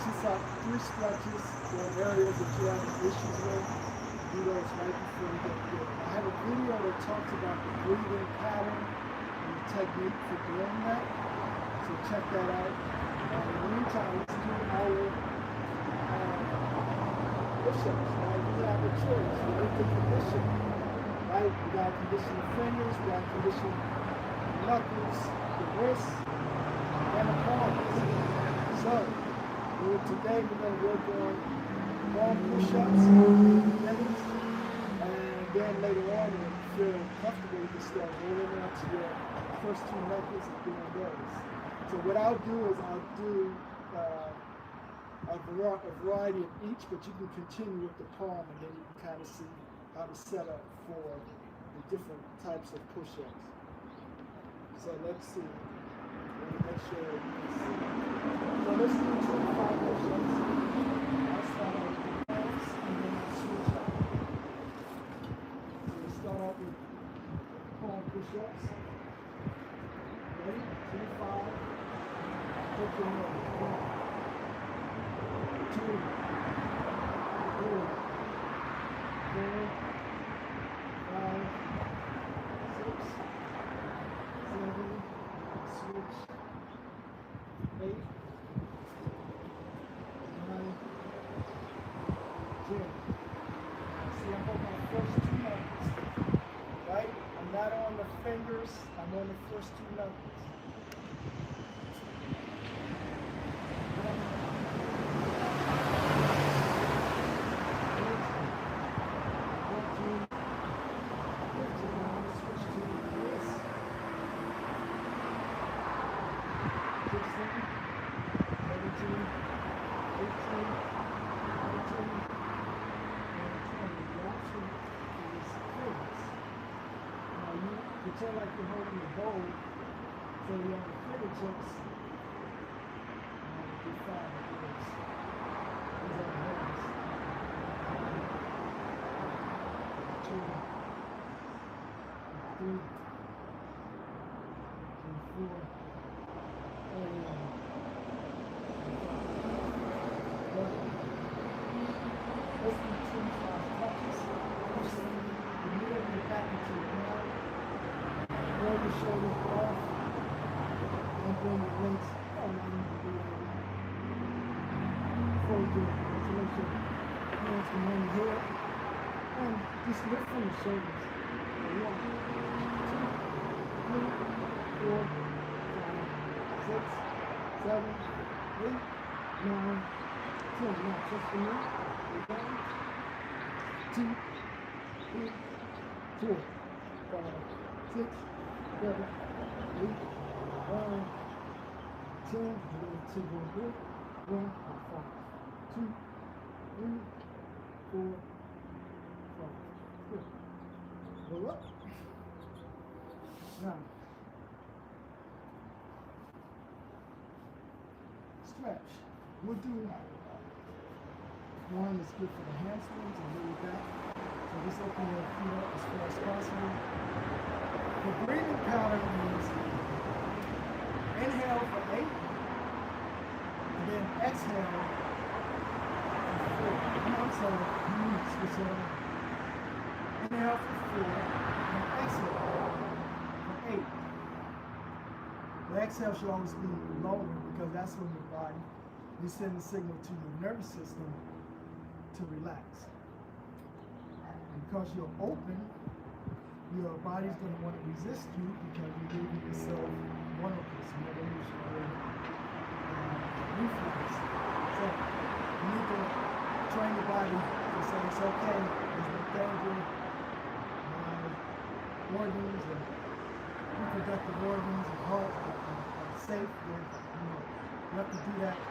just like 3 stretches for areas that you have issues with. Do those right before you get good. I have a video that talks about the breathing pattern and the technique for doing that. So check that out. In the meantime, let's do our push-ups. Right? We have a choice. We need to condition. Right? We got to condition the fingers. We got to condition the knuckles, the wrists, and the palms. So today we're going to work on palm push-ups, beginnings, and then later on when you feel comfortable, you can start rolling on to your first 2 knuckles and doing those. So what I'll do is I'll do a variety of each, but you can continue with the palm and then you can kind of see how to set up for the different types of push-ups. So let's see. Make sure you can see. So let's do 25 push-ups. I'll start out with the palms and then I'll switch up. So we start out with palm push-ups. Ready? 25. Take your number. 1, 2, 3, 4, 5, 6, 7, switch, 8, 9, 10. See, I'm on my first 2 knuckles, right? I'm not on the fingers, I'm on the first 2 knuckles. 'Pretend like you're holding a bowl, so you have the fingertips. Do 5 of those. These are the hands. 2, 3, 4, and 5. Let's do 25 touches. You need to get back into your ground. Roll your shoulders off and bring your legs on before you do it. So make sure your hands can on your head and just lift from your shoulders. 1, 2, 3, 4, 5, 6, 7, 8, 9, 10. Now just for me. 1, 2, 3, 4, 5, 6, 7, 8, 9, 10, and then 2 more here. 1, 5, 2, 3, 4, 5. Good. Roll up. Now, stretch. We'll do one that's good for the hamstrings and really back. So just open your feet up as far as possible. The breathing pattern is inhale for 8, and then exhale for 4. I'm sorry, switch it on. Inhale for 4, and exhale for 8. The exhale should always be lower because that's when your body, you send a signal to your nervous system to relax. Because you're open, your body's going to want to resist you because you're giving yourself one of this evolutionary reflex. So you need to train your body to say it's okay, there's no danger, my organs and reproductive organs and heart are safe. You have to do that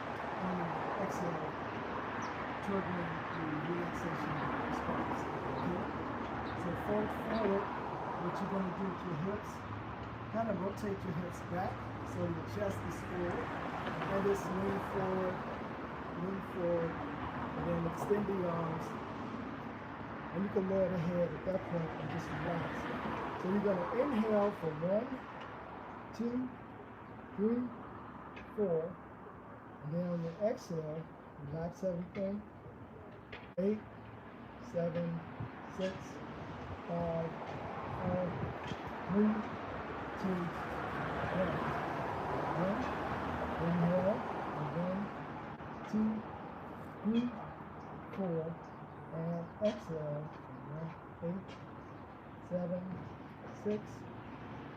on the exhale, triggering the relaxation response. Okay? So forward, what you're going to do with your hips, kind of rotate your hips back so your chest is forward, and just lean forward, and then extend the arms, and you can lower the head at that point and just relax. So you're going to inhale for 1, 2, 3, 4, and then on your exhale, Relax everything. 8, 7, 6, 5, 4, 3, 2, 1. Again, inhale, again, 2, 3, 4, and exhale. Again, 8, 7, 6,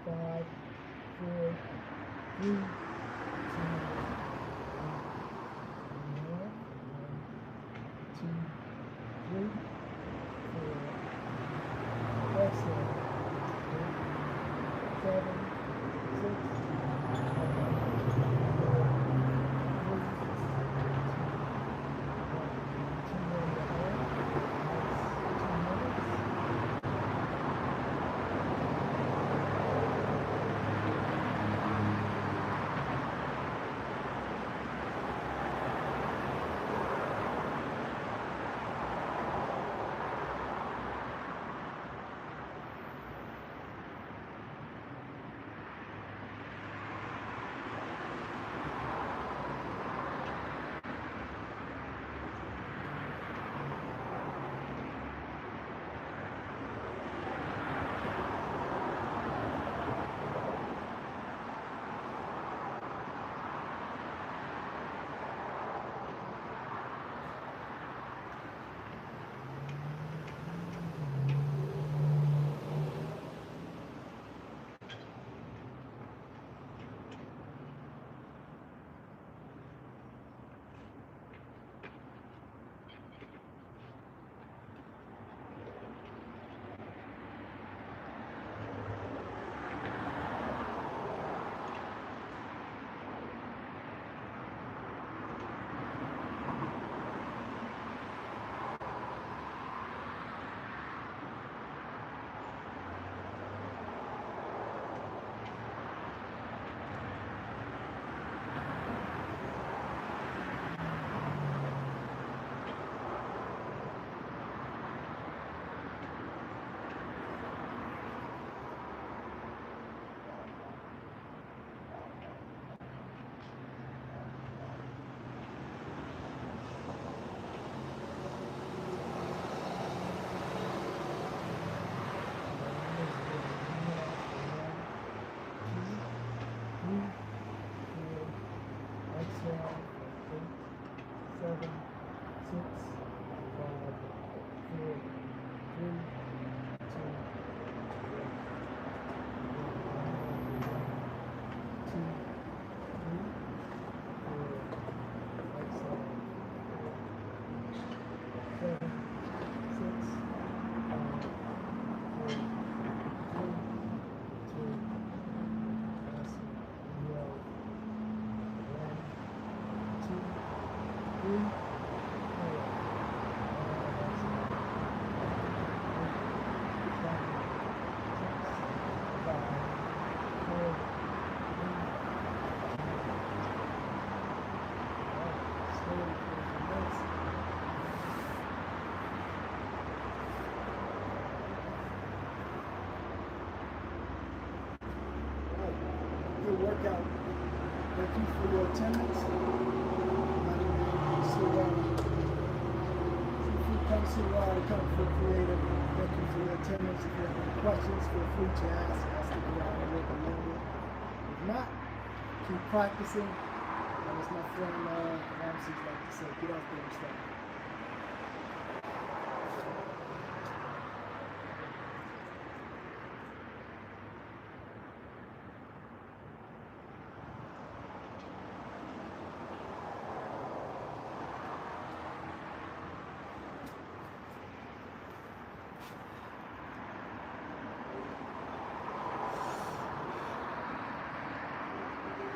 5, 4, 3, 2, 1. Inhale, 1, 2, 3, 4. Exhale. 8, 7, 6, 5, 4, workout. Thank you for your attendance. Come see why the Comfort Creative. Thank you for your attendance. If you have any questions, feel free to ask. I'll stick around a little bit longer. If not, keep practicing. And as my friend Ramsey likes to say, get out there and start.